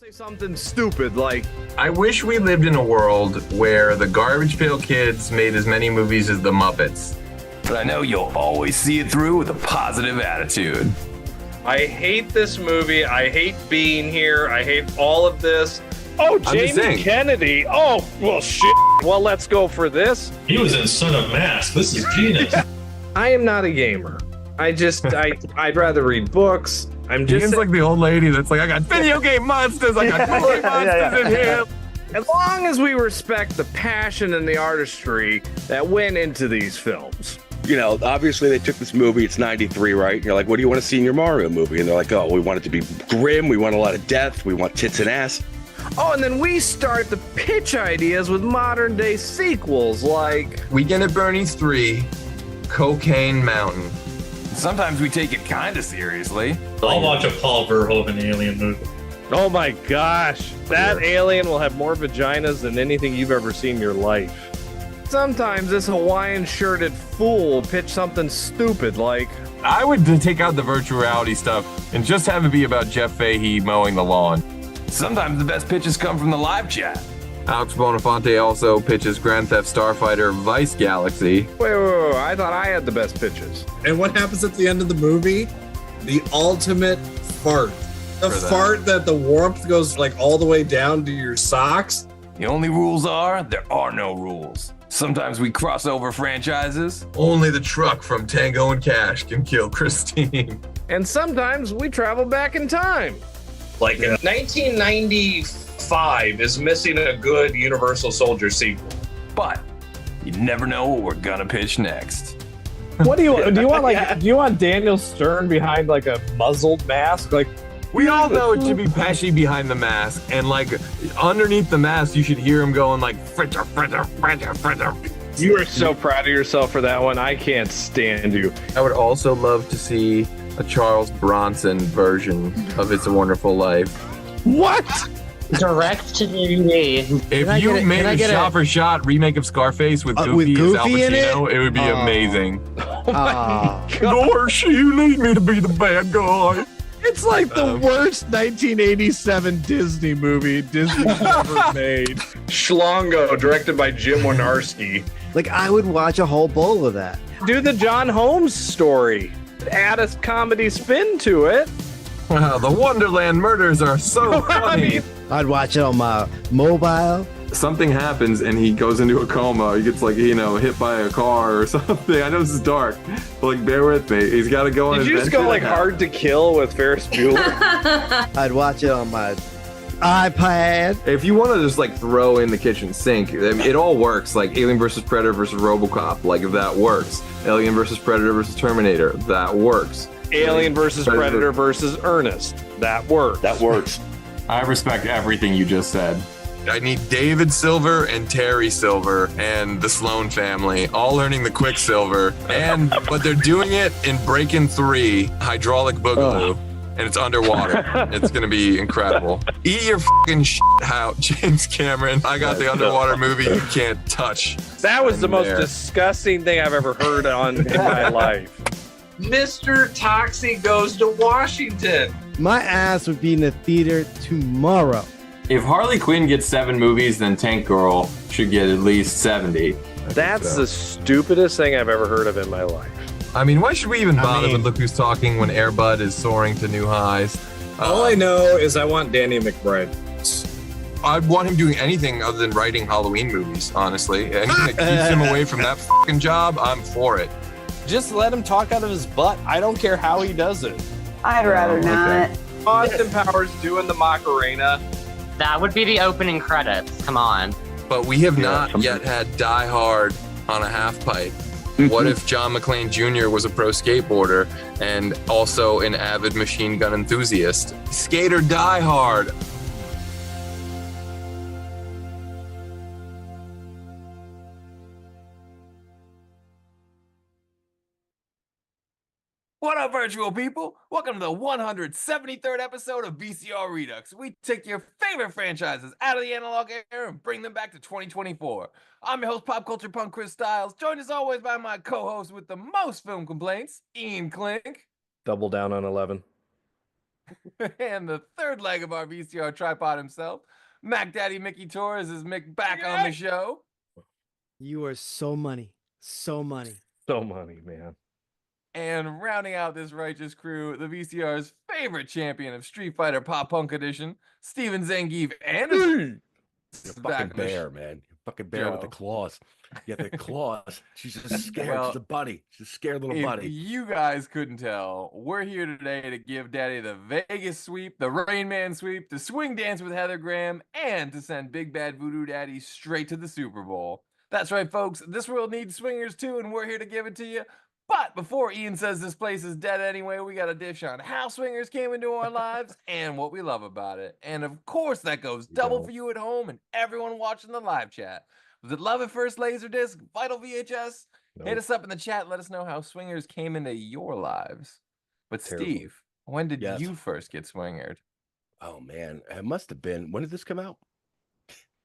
Say something stupid like, I wish we lived in a world where the Garbage Pail Kids made as many movies as the Muppets. But I know you'll always see it through with a positive attitude. I hate this movie. I hate being here. I hate all of this. Oh, Jamie Kennedy. Oh, well, shit. Well, let's go for this. He was in Son of Mask. This is genius. I am not a gamer. I'd rather read books. I'm just Ian's like the old lady that's like, I got video game monsters, I got toy monsters in here. as long as we respect the passion and the artistry that went into these films. You know, obviously they took this movie, it's 93, right? And you're like, what do you want to see in your Mario movie? And they're like, oh, we want it to be grim, we want a lot of death, we want tits and ass. Oh, and then we start the pitch ideas with modern day sequels like Weekend at Bernie's 3, Cocaine Mountain. Sometimes we take it kind of seriously. I'll watch a Paul Verhoeven alien movie. Oh my gosh. That alien will have more vaginas than anything you've ever seen in your life. sometimes this Hawaiian shirted fool will pitch something stupid like, I would take out the virtual reality stuff and just have it be about Jeff Fahey mowing the lawn. Sometimes the best pitches come from the live chat. Alex Bonafonte also pitches Grand Theft Starfighter Vice Galaxy. wait, I thought I had the best pitches. And what happens at the end of the movie? The ultimate fart. The fart that the warmth goes like all the way down to your socks. The only rules are, there are no rules. Sometimes we cross over franchises. Only the truck from Tango and Cash can kill Christine. And sometimes we travel back in time. Like 1995 is missing a good Universal Soldier sequel. But you never know what we're gonna pitch next. What do you want? Do you want Daniel Stern behind like a muzzled mask? Like, We all know it should be Pesci behind the mask, and like underneath the mask, you should hear him going like fritter, fritter, fritter, fritter. you are so proud of yourself for that one. I can't stand you. I would also love to see a Charles Bronson version of It's a Wonderful Life. What? Direct to DVD. If you made a shot-for-shot remake of Scarface with Goofy as Al Pacino, it would be amazing. Gosh, you need me to be the bad guy. It's like the worst 1987 Disney movie Disney ever made. Schlongo, directed by Jim Wynorski. Like, I would watch a whole bowl of that. Do the John Holmes story. Add a comedy spin to it. Wow, the Wonderland murders are so funny. I'd watch it on my mobile. Something happens and he goes into a coma. He gets like, hit by a car or something. I know this is dark, but like, bear with me. He's got to go on. Did you just go like Hard to Kill with Ferris Bueller? I'd watch it on my iPad. If you want to just like throw in the kitchen sink, I mean, it all works. Like Alien versus Predator versus RoboCop, like if that works. Alien versus Predator versus Terminator, that works. Alien versus Predator versus Ernest, that works. That works. I respect everything you just said. I need David Silver and Terry Silver and the Sloan family all learning the Quicksilver, but they're doing it in Breakin' 3 Hydraulic Boogaloo, and it's underwater. It's gonna be incredible. Eat your fucking shit out, James Cameron. I got the underwater movie you can't touch. That was the most disgusting thing I've ever heard in my life. Mr. Toxie goes to Washington. My ass would be in the theater tomorrow. If Harley Quinn gets 7 movies, then Tank Girl should get at least 70. That's the stupidest thing I've ever heard of in my life. I mean, why should we even bother with Look Who's Talking when Air Bud is soaring to new highs? All I know is I want Danny McBride. I'd want him doing anything other than writing Halloween movies, honestly. Anything that keeps him away from that fucking job, I'm for it. Just let him talk out of his butt. I don't care how he does it. I'd rather not. Austin Powers doing the Macarena. That would be the opening credits. Come on. But we have not yet had Die Hard on a half pipe. What if John McClane Jr. was a pro skateboarder and also an avid machine gun enthusiast? Skater Die Hard. What up, virtual people? Welcome to the 173rd episode of VCR Redux. We take your favorite franchises out of the analog era and bring them back to 2024. I'm your host, pop culture punk Chris Stiles, joined as always by my co-host with the most film complaints, Ian Klink. Double down on 11. And the third leg of our VCR tripod himself, Mac Daddy Mickey Torres is Mick back on the show. You are so money. So money. So money, man. And rounding out this righteous crew, the VCR's favorite champion of Street Fighter Pop Punk Edition, Steven Zangief and You're a back fucking in the bear, man. You're a fucking bear with the Joe. claws. You got the claws. She's just scared. Well, She's a bunny. She's a scared little If bunny. you guys couldn't tell, we're here today to give Daddy the Vegas sweep, the Rain Man sweep, the swing dance with Heather Graham, and to send Big Bad Voodoo Daddy straight to the Super Bowl. That's right, folks. This world needs swingers too, and we're here to give it to you. But before Ian says this place is dead anyway, we got a dish on how swingers came into our lives and what we love about it. And of course, that goes double for you at home and everyone watching the live chat. Was it Love at First Laserdisc, Vital VHS? Nope. Hit us up in the chat and let us know how swingers came into your lives. But Terrible. Steve, when did Yes. you first get swingered? Oh man, it must have been. When did this come out?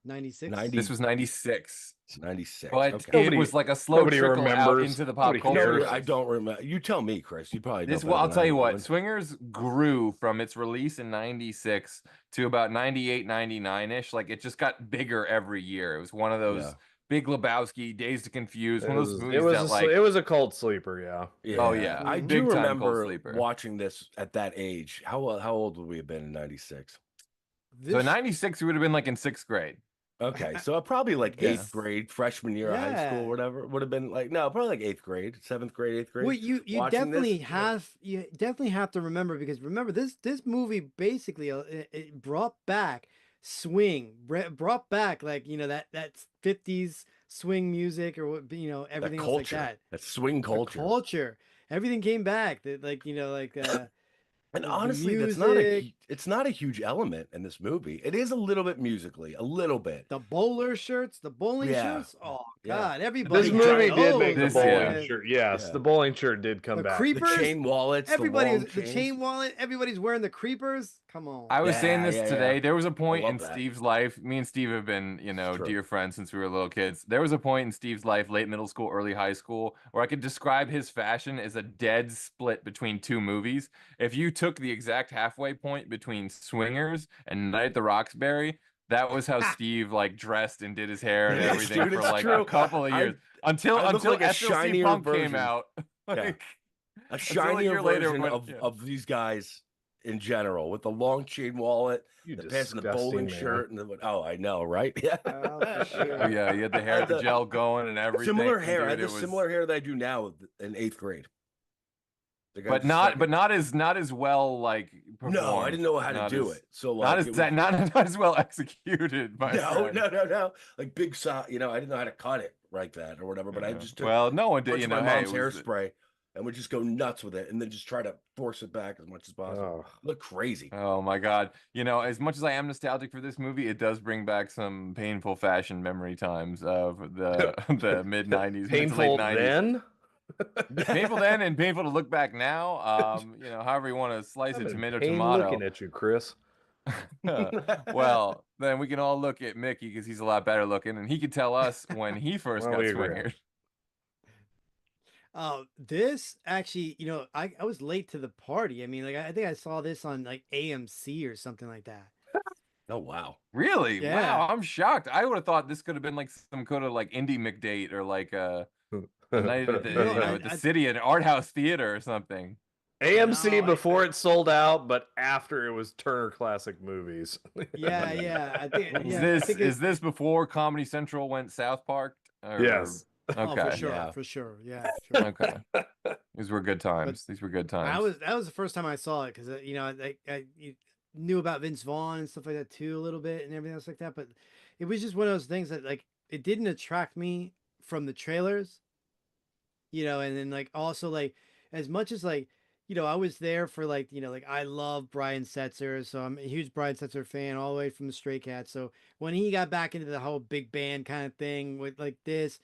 96. 90. This was 96. It's 96. But Okay. it was like a slow nobody trickle out remembers. into the pop Nobody culture. cares. I don't remember. You tell me, Chris. You probably This, know well, better I'll than tell I you do. what, Swingers grew from its release in 96 to about 98, 99-ish. Like, it just got bigger every year. It was one of those Yeah. Big Lebowski, Dazed and Confused, It one of those was, movies it was that, a, like, it was a cult sleeper, yeah. Oh, yeah. I Big do time remember cold sleeper. watching this at that age. How old would we have been in 96? so in 96, we would have been, like, in 6th grade. Okay, so probably like Yeah. 8th grade, freshman year of high Yeah. school, whatever. Would have been like, no, probably like 8th grade, 7th grade, 8th grade. Well, you watching definitely this, have to remember, because remember this movie basically it brought back swing, brought back, like, that 50s swing music, or what, that everything else culture, like that. that swing The culture. culture, everything came back. That, like, And the honestly, music. it's not a huge element in this movie. It is a little bit musically, a little bit. the bowler shirts, the bowling Yeah. shirts. Oh Yeah. God, everybody. This Big movie giant did make the This, bowling yeah. shirt. Yes, Yeah. the bowling shirt did come The back. creepers. The chain wallets, Everybody, the long the chains. chain wallet. Everybody's wearing the creepers. Come on. I was saying Yeah, this yeah, today. yeah. There was a point love in that. Steve's life. Me and Steve have been, True. dear friends since we were little kids. There was a point in Steve's life, late middle school, early high school, where I could describe his fashion as a dead split between two movies. If you took the exact halfway point between Swingers and Night at the Roxbury, that was how Steve like dressed and did his hair and Yes, everything dude, for it's like true. a couple of years until I look like a SLC shinier Punk version. came out. Yeah. Like, A until a shinier year later version when- of these guys in general, with the long chain wallet, You the pants and the disgusting bowling man. shirt, and the I know, right? Yeah. Oh, for sure. Oh, yeah, you had the hair, the gel going and everything. Similar and hair. I dude, had the it was- similar hair that I do now in 8th grade. Like, I but just not stuck but it- not as well like performed. No, I didn't know how to Not do as- it. So like, Not it as was- not as well executed. My no, friend. no. Like big I didn't know how to cut it like that or whatever. But I just took Well, no one a bunch did. of You know, my hey, mom's it was- hairspray and would just go nuts with it, and then just try to force it back as much as possible. Oh. Look crazy. Oh my God! As much as I am nostalgic for this movie, it does bring back some painful fashion memory times of the mid '90s, Painful mid to late 90s. then. Painful then, and painful to look back now. However you want to slice I've it, been tomato, pain tomato. looking at you, Chris. Well, then we can all look at Mickey because he's a lot better looking, and he could tell us when he first Well, got we agree. swingered. This actually, I was late to the party. I mean, like, I think I saw this on like AMC or something like that. Oh wow. Really? Yeah. Wow, I'm shocked. I would have thought this could have been like some kind of like indie McDate or like a night at the, No, at the city at an art house theater or something. AMC No, before it sold out, but after it was Turner Classic Movies. Yeah. I think. Is Yeah, this I think is this before Comedy Central went South Park? Or- Yes. Oh, Okay. for sure, Yeah. for sure. Yeah, sure. Okay. These were good times. These were good times. That was the first time I saw it, because I knew about Vince Vaughn and stuff like that too a little bit and everything else like that, but it was just one of those things that, like, it didn't attract me from the trailers, and then, like, also, like, as much as, like, I was there for, like, like, I love Brian Setzer, so I'm a huge Brian Setzer fan all the way from the Stray Cats. So when he got back into the whole big band kind of thing with like this,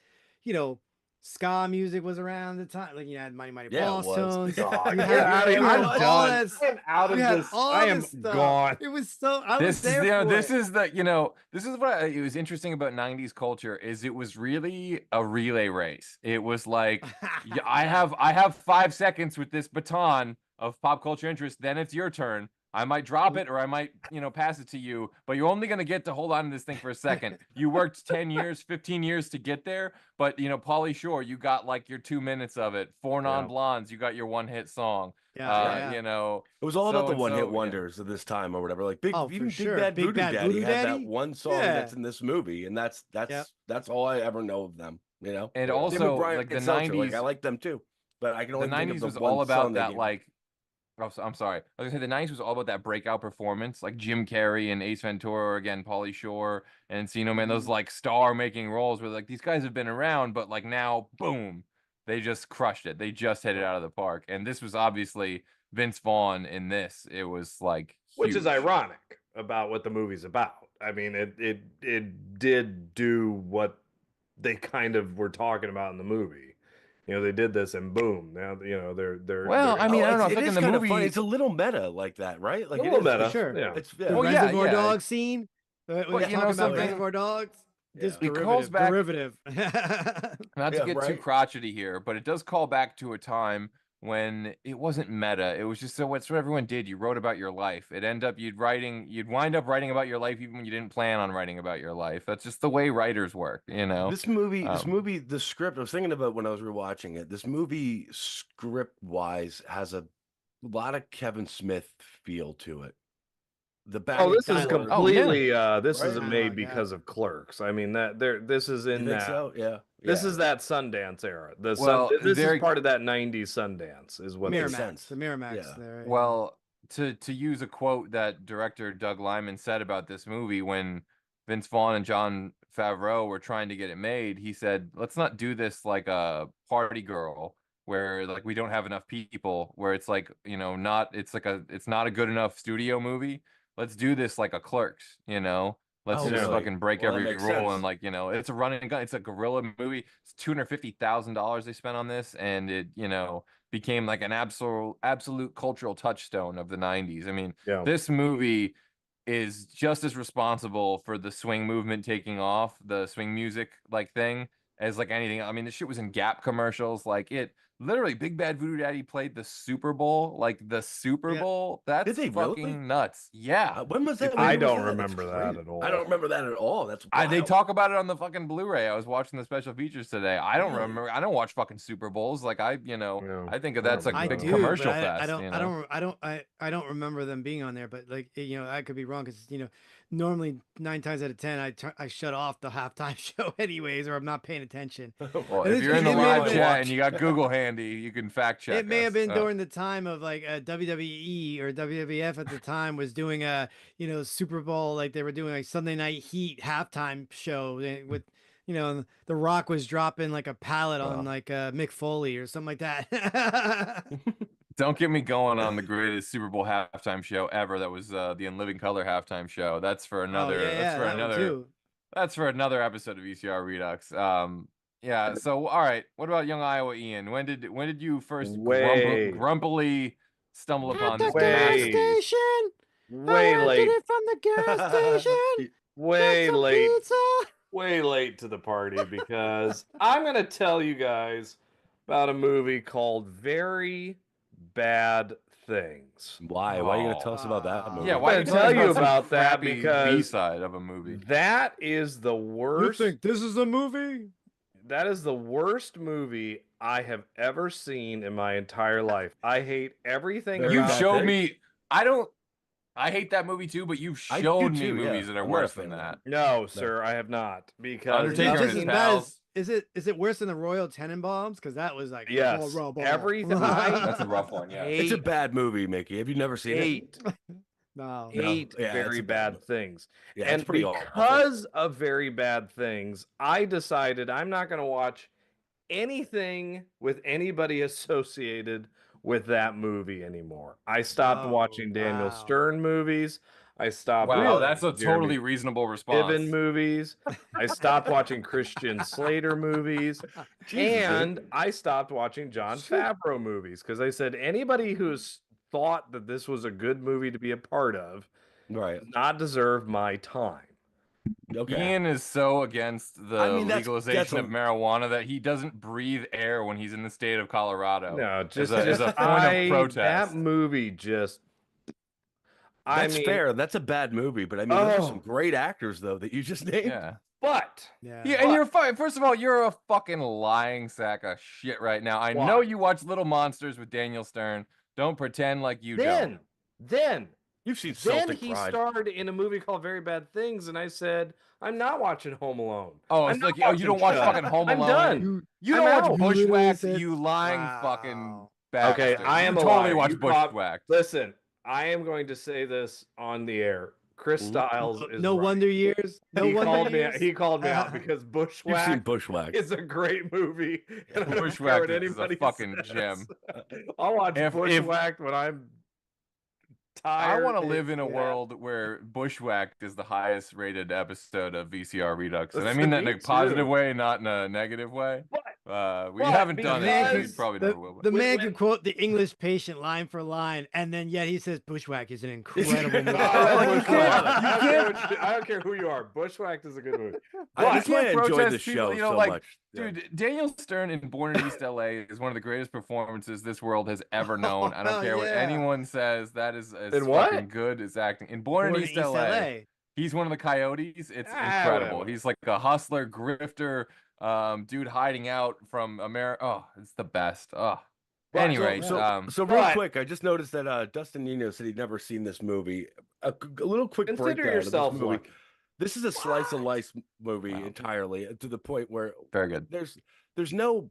ska music was around the time. Like, you had Mighty Mighty Yeah, it Boss was. Tones. God, You get had- out of you here. had I'm all done. that I'm out of you had this. all I am this stuff. gone. It was so. I was This is there for this it. is this is what it was interesting about 90s culture is it was really a relay race. It was like I have 5 seconds with this baton of pop culture interest, then it's your turn. I might drop it or I might, pass it to you, but you're only going to get to hold on to this thing for a second. You worked 10 years, 15 years to get there, but, Pauly Shore, you got like your 2 minutes of it. Four Non-Blondes, you got your one-hit song. It was all about the one-hit wonders of this time or whatever. Like Big Bad Voodoo Daddy had that one song that's in this movie, and that's all I ever know of them. And also like the 90s, like, I like them too, but I can only think of the was one all about that game. like. Oh, I'm sorry. I was gonna say the 90s was all about that breakout performance, like Jim Carrey and Ace Ventura, again, Pauly Shore and Encino Man, those like star-making roles where like these guys have been around, but like now, boom, they just crushed it. They just hit it out of the park. And this was obviously Vince Vaughn in this. It was like which is huge. ironic about what the movie's about. I mean, it did do what they kind of were talking about in the movie. They did this and boom. Now, they're. Well, I mean, I don't know. It is the kind movie, of funny. It's a little meta like that, right? Like a little meta, sure. Yeah. It's The Reservoir Dog scene. We're talking about Reservoir Dogs. This it calls back derivative. Not to get too crotchety here, but it does call back to a time when it wasn't meta. It was just it's what everyone did. You wrote about your life. You'd wind up writing about your life even when you didn't plan on writing about your life. That's just the way writers work, This movie, the script, I was thinking about when I was rewatching it. This movie, script-wise, has a lot of Kevin Smith feel to it. This is completely this Right? isn't made because of Clerks. I mean this is in that. So? Yeah. This is that Sundance era. This is part of that 90s Sundance is what Miramax. The Miramax there. Right? Well, to use a quote that director Doug Liman said about this movie when Vince Vaughn and Jon Favreau were trying to get it made, he said, "Let's not do this like a Party Girl where like we don't have enough people, where it's like, it's not a good enough studio movie. Let's do this like a Clerks, Let's just fucking break every rule and like, it's a run and gun. It's a guerrilla movie. It's $250,000 they spent on this, and it, became like an absolute cultural touchstone of the 90s. I mean, this movie is just as responsible for the swing movement taking off, the swing music like thing, as like anything. I mean, the shit was in Gap commercials. Like it literally, Big Bad Voodoo Daddy played the Super Bowl, like the Super Bowl. That's Did they fucking really? nuts. Yeah. When was that? I don't remember that at all. I don't remember that at all. That's they talk about it on the fucking Blu-ray. I was watching the special features today. I don't remember. I don't watch fucking Super Bowls. Like I think of that's like big commercial fest. I don't remember them being on there, but like I could be wrong because normally 9 times out of 10 I shut off the halftime show anyways, or I'm not paying attention. Well, if you're in the live chat and you got Google handy, you can fact check. It may have been during the time of like WWE or WWF at the time was doing a Super Bowl, like they were doing like Sunday Night Heat halftime show with The Rock was dropping like a pallet on like Mick Foley or something like that. Don't get me going on the greatest Super Bowl halftime show ever. That was the In Living Color halftime show. That's for another. That's for another episode of VCR Redux. Yeah. So, all right. What about Young Iowa Ian? When did you first grumpily stumble upon this? Gas station. Way late. It from the gas station. Way late. Pizza. Way late to the party because I'm gonna tell you guys about a movie called Very Bad Things. Why? Why are you gonna tell us about that movie? Yeah, why I'm gonna tell you about that because B-side of a movie. That is the worst. You think this is a movie? That is the worst movie I have ever seen in my entire life. I hate everything. You showed me. I hate that movie too, but you've showed me movies that are worse than that. No, sir, I have not. Because Undertaker and his pals. Is it worse than the Royal Tenenbaums? Because that was like everything. That's a rough one. Yeah, it's a bad movie, Mickey. Have you never seen it? No. Hate Very Bad Things. Yeah, and it's pretty because of Very Bad Things, I decided I'm not going to watch anything with anybody associated with that movie anymore. I stopped watching Daniel Stern movies. I stopped. Wow, that's a totally reasonable response. Piven movies. I stopped watching Christian Slater movies, and I stopped watching Jon Favreau movies because I said anybody who's thought that this was a good movie to be a part of, does not deserve my time. Okay. Ian is so against the legalization of marijuana that he doesn't breathe air when he's in the state of Colorado. No, just as a form of protest. That movie just. That's fair. That's a bad movie, but I mean, those are some great actors though that you just named. Yeah. But and you're fine. First of all, you're a fucking lying sack of shit right now. I know you watch Little Monsters with Daniel Stern. Don't pretend like you don't. Then you've seen Then Celtic he Pride. starred in a movie called Very Bad Things, and I said, I'm not watching Home Alone. Oh, it's like, oh, you don't watch fucking Home Alone? I'm done. You don't watch Bushwhacked, you lying fucking bastard. Okay, I am you a totally liar. watch You Bushwhacked. Listen, I am going to say this on the air. Chris Stiles is No right. Wonder Years. No he Wonder called Years. me. He called me out because Bushwhack. You've seen Bushwhacked. It's a great movie. And I don't care Bushwhacked what is a anybody fucking says. gem. I'll watch If- Bushwhacked when I'm tired. I want to live in a world where Bushwhacked is the highest rated episode of VCR Redux. And I mean that in a positive way, not in a negative way. We haven't done it. We probably never will. The man can quote the English Patient line for line, and then yet he says Bushwhack is an incredible movie. I don't care who you are. Bushwhacked is a good movie. That's why I enjoyed the show you know, so like, much. Dude, Daniel Stern in Born in East LA is one of the greatest performances this world has ever known. I don't care what anyone says. That is as fucking good as acting. In Born in East LA, he's one of the coyotes. It's incredible. Whatever. He's like a hustler, grifter, dude hiding out from America. Oh, it's the best. Oh. Anyway, so real quick, I just noticed that Dustin Nino said he'd never seen this movie. A little quick Consider breakdown yourself of this movie. lucky. This is a slice of life movie entirely, to the point where very good. There's no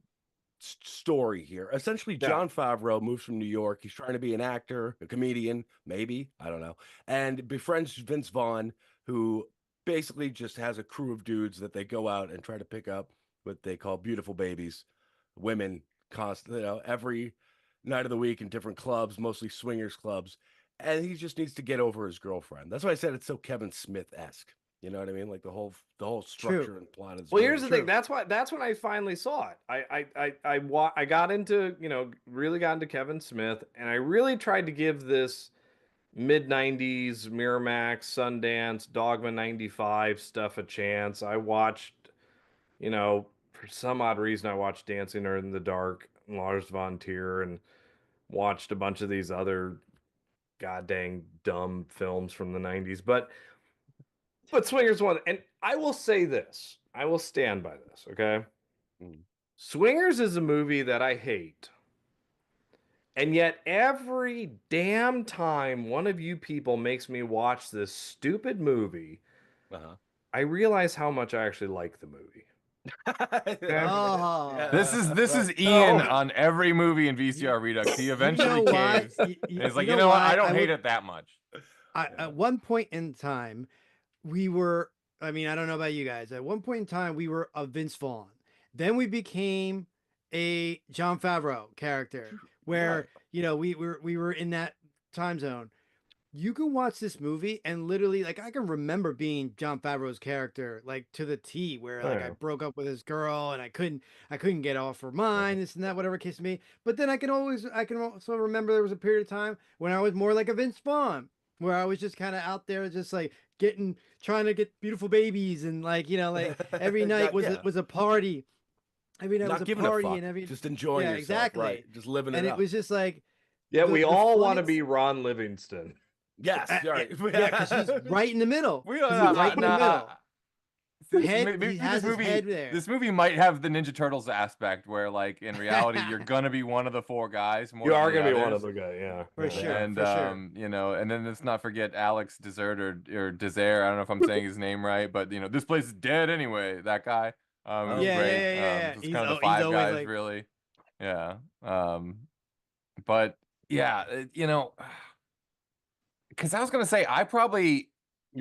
story here. Essentially, Jon Favreau moves from New York. He's trying to be an actor, a comedian, maybe, I don't know, and befriends Vince Vaughn, who basically just has a crew of dudes that they go out and try to pick up what they call beautiful babies, women, every night of the week in different clubs, mostly swingers clubs, and he just needs to get over his girlfriend. That's why I said it's so Kevin Smith-esque. You know what I mean? Like the whole structure and plot is. Well, here's the thing. That's when I finally saw it. I got into, really got into Kevin Smith, and I really tried to give this mid-90s Miramax, Sundance, Dogma 95 stuff a chance. I watched, for some odd reason, I watched Dancing in the Dark, Lars von Trier, and watched a bunch of these other goddamn dumb films from the 90s. But Swingers won, and I will say this. I will stand by this, okay? Swingers is a movie that I hate. And yet every damn time one of you people makes me watch this stupid movie, I realize how much I actually like the movie. This is Ian on every movie in VCR Redux. He eventually caves. He's like, you know what? I don't hate it that much. At one point in time, we were, I don't know about you guys. At one point in time, we were a Vince Vaughn. Then we became a Jon Favreau character where, we were in that time zone. You can watch this movie and literally, like, I can remember being Jon Favreau's character, like, to the T, where like I broke up with his girl and I couldn't get off her mind, this and that, whatever case may be. But then I can also remember there was a period of time when I was more like a Vince Vaughn, where I was just kind of out there, just like trying to get beautiful babies, and like every night was a party. Every night was a party, and just enjoying yourself, exactly, right? Just living it and up. it was just like, we all want to be Ron Livingston. Yes, right. because he's right in the middle. This movie might have the Ninja Turtles aspect, where like in reality you're gonna be one of the four guys. You are gonna be one of the guys, yeah, for sure. And and then let's not forget Alex Desert or Desert. I don't know if I'm saying his name right, but this place is dead anyway. That guy. Great. It's kind of the five guys, like... really. Yeah. But yeah, because I was gonna say I probably.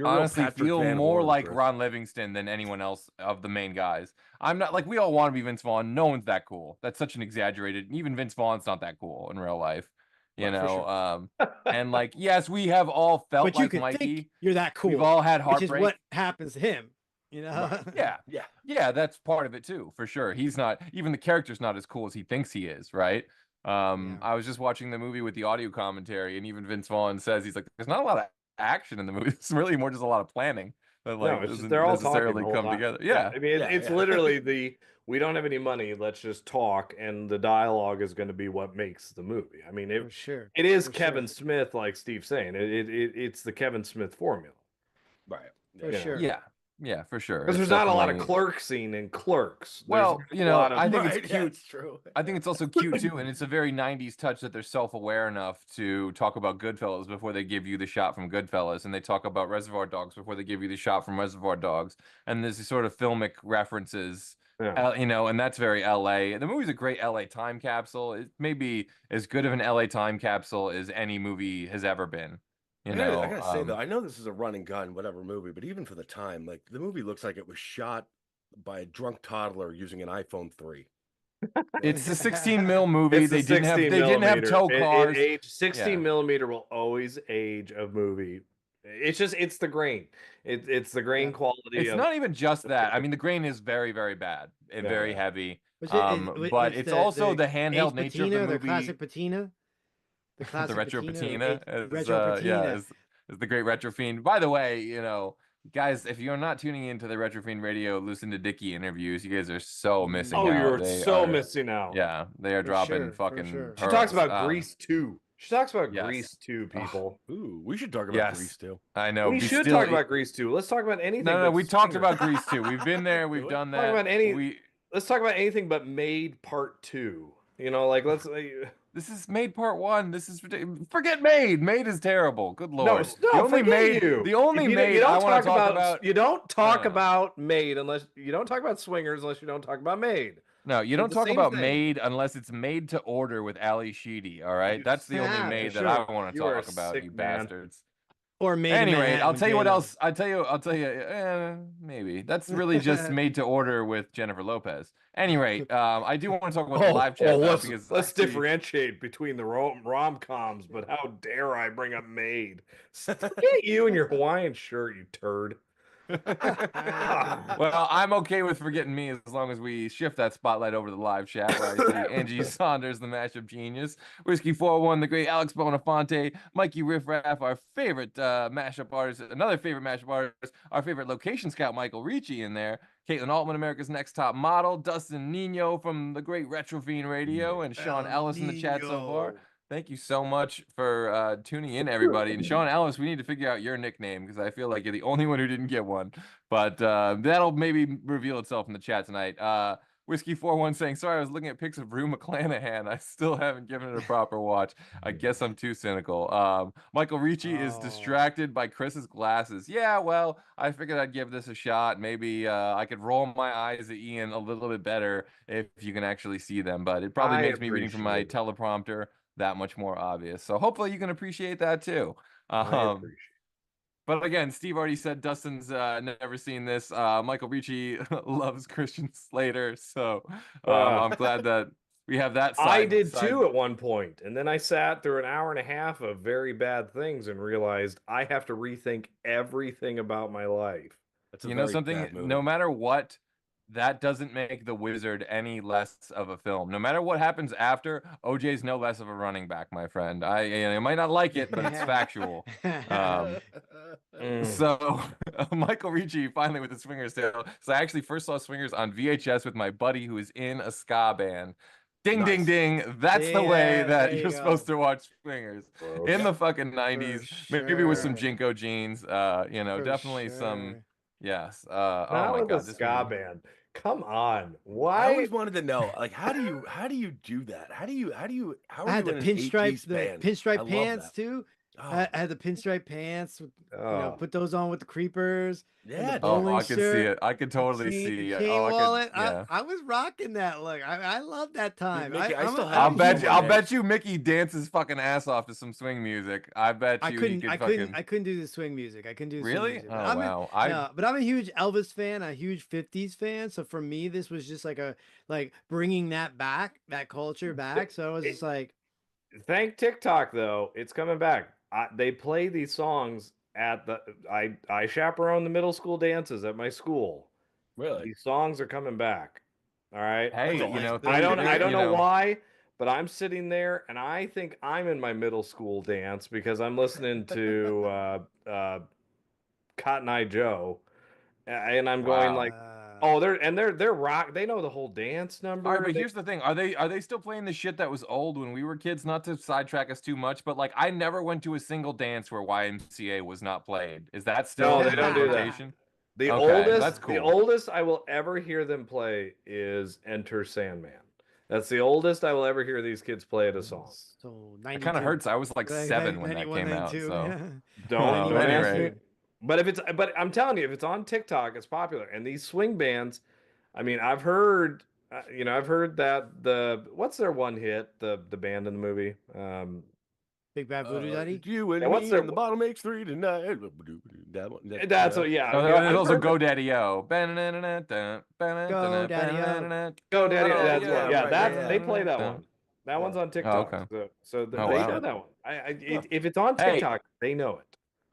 Honestly, feel more like Ron Livingston than anyone else of the main guys. I'm not like, we all want to be Vince Vaughn. No one's that cool. That's such an exaggerated. Even Vince Vaughn's not that cool in real life, Sure. And like, yes, we have all felt but like you Mikey. Think you're that cool. We've all had heartbreak. Which is what happens to him. Right. Yeah. That's part of it too, for sure. He's not even the character's not as cool as he thinks he is, right? I was just watching the movie with the audio commentary, and even Vince Vaughn says he's like, there's not a lot of action in the movie. It's really more just a lot of planning. that No, like it's just doesn't they're all talking the necessarily whole come time. together. Yeah, Yeah. I mean, Yeah, it's yeah. literally we don't have any money. Let's just talk, and the dialogue is going to be what makes the movie. I mean, For sure. it is For Kevin sure. Smith, like Steve's saying. It's the Kevin Smith formula. Right. For you know. sure. Yeah, for sure. Because It's there's not a lot of definitely- clerk scene in Clerks. Well, There's you a know, lot of I think Right, it's yeah, cute. it's true. I think it's also cute too, and it's a very '90s touch that they're self-aware enough to talk about Goodfellas before they give you the shot from Goodfellas, and they talk about Reservoir Dogs before they give you the shot from Reservoir Dogs, and there's these sort of filmic references, Yeah. you know, and that's very LA. The movie's a great LA time capsule. It may be as good of an LA time capsule as any movie has ever been. You know, I gotta say though, I know this is a run and gun, whatever movie, but even for the time, like the movie looks like it was shot by a drunk toddler using an iPhone 3. it's a 16 mil movie. It's They a didn't have 16 tow millimeter. cars. It aged 16 Yeah. millimeter will always age a movie. It's the grain. It's the grain quality. It's not even just that. I mean, the grain is very, very bad and very Yeah. heavy. Which But it's also the handheld Ace nature of patina, the the movie. classic patina. The classic The retro patina, retro patina. is the great retro fiend. By the way, you know, guys, if you're not tuning into the retro fiend radio, listen to Dickie interviews. You guys are so missing Oh, out. you're They so are- missing out. Yeah, they are For dropping sure, for fucking. sure. She talks pearls. about Grease too. She talks about yes. Grease too, people. Ooh, we should talk about Yes. Grease too. I know. We be should still- talk about Grease too. Let's talk about anything. No, but we talked swingers. about Grease too. We've been there. We've done Talk that. about let's talk about anything but Made Part 2. You know, like let's. This is Made Part 1. This is forget Made. Made is terrible. Good lord. No, the only forget Made. you. The only You Made don't I want to talk about. You don't talk No. about Made unless you don't talk about Swingers unless you don't talk about Made. No, you It's don't the talk same about thing. Made unless it's made to order with Ali Sheedy. All right, that's the only Yeah, Made for that I sure. want to You are talk about. sick You man. bastards. Or made in Anyway, Manhattan I'll with tell you what J-Lo. else. I'll tell you. Maybe that's really just made to order with Jennifer Lopez. Any rate, I do want to talk about the live chat though, because let's I see- differentiate between the rom-coms, but how dare I bring up Made? Forget you and your Hawaiian shirt, you turd. Well, I'm okay with forgetting me as long as we shift that spotlight over to the live chat where I see Angie Saunders, the mashup genius, Whiskey 401, the great Alex Bonafonte, Mikey Riff Raff, our favorite mashup artist, another favorite mashup artist, our favorite location scout, Michael Ricci in there, Caitlin Altman, America's Next Top Model, Dustin Nino from the great Retrofine Radio, and Sean Ellis in the chat so far. Thank you so much for tuning in, everybody. And Sean Ellis, we need to figure out your nickname because I feel like you're the only one who didn't get one. But that'll maybe reveal itself in the chat tonight. Whiskey41 saying, sorry, I was looking at pics of Rue McClanahan. I still haven't given it a proper watch. I guess I'm too cynical. Michael Ricci is distracted by Chris's glasses. Yeah, well, I figured I'd give this a shot. Maybe I could roll my eyes at Ian a little bit better if you can actually see them. But it probably makes me reading from my teleprompter that much more obvious. So hopefully you can appreciate that too. But again, Steve already said Dustin's never seen this. Michael Ricci loves Christian Slater, so I'm glad that we have that side. I did too at one point, and then I sat through an hour and a half of very bad things and realized I have to rethink everything about my life. That's a You know very something? bad movie. No matter what, that doesn't make The Wizard any less of a film. No matter what happens after, OJ's no less of a running back, my friend. You might not like it, but it's factual. So Michael Ricci finally with the Swingers tale. So I actually first saw Swingers on VHS with my buddy who is in a ska band. Ding, ding, ding. That's the way Yeah, that there you're you supposed go. to watch Swingers in the fucking 90s. Maybe with some sure. Jinko jeans. You know, For definitely some. sure. Yes. Not Oh my with God. the This ska movie. band. Come on. I Why? always wanted to know, like, how do you do that? How are I had you the in an pinstripe, eight-piece the band? pinstripe I love pants that. too. Oh, I had the pinstripe pants. With, you know, Oh. put those on with the creepers. yeah, Oh, bowling I could see shirt, it. I could totally see. chain Oh, wallet. yeah. I was rocking that look. I love that time. Mickey, I still have I'll I'm bet a you. I'll huge bet you. Mickey dances fucking ass off to some swing music. I bet you. he could fucking... I couldn't do the swing music. I couldn't do the swing Really? music. Oh But wow. but I'm a huge Elvis fan, a huge 50s fan. So for me, this was just like bringing that culture back. So I was just like, Thank TikTok though, it's coming back. They play these songs at the. I chaperone the middle school dances at my school. Really? These songs are coming back. All right. Hey, That's you know, awesome. I don't you know why, but I'm sitting there and I think I'm in my middle school dance because I'm listening to Cotton Eye Joe. and I'm going Wow. like, oh, they're rock. They know the whole dance number. All right, but They- here's the thing: are they still playing the shit that was old when we were kids? Not to sidetrack us too much, but like I never went to a single dance where YMCA was not played. Is that still No, they don't do that. rotation? The Okay, that's the cool. oldest I will ever hear them play is Enter Sandman. That's the oldest I will ever hear these kids play at a song. So It kind of hurts. I was like 7 when that 91, came out. 92, So yeah. Don't At any ask rate. me. But I'm telling you, if it's on TikTok, it's popular. And these swing bands, I mean, I've heard that what's their one hit, the band in the movie. Big Bad Voodoo Daddy. You and Yeah, what's me their- and the bottle makes 3 tonight. That one. That's what, yeah. No, okay, I've those are heard Go that- Daddy-O. Go Daddy-O. Go Daddy. Oh, That's yeah, what. Yeah, right, that's yeah. they play that one. That one's on TikTok. okay. So Oh, they wow. know that one. If it's on Hey. TikTok, they know it.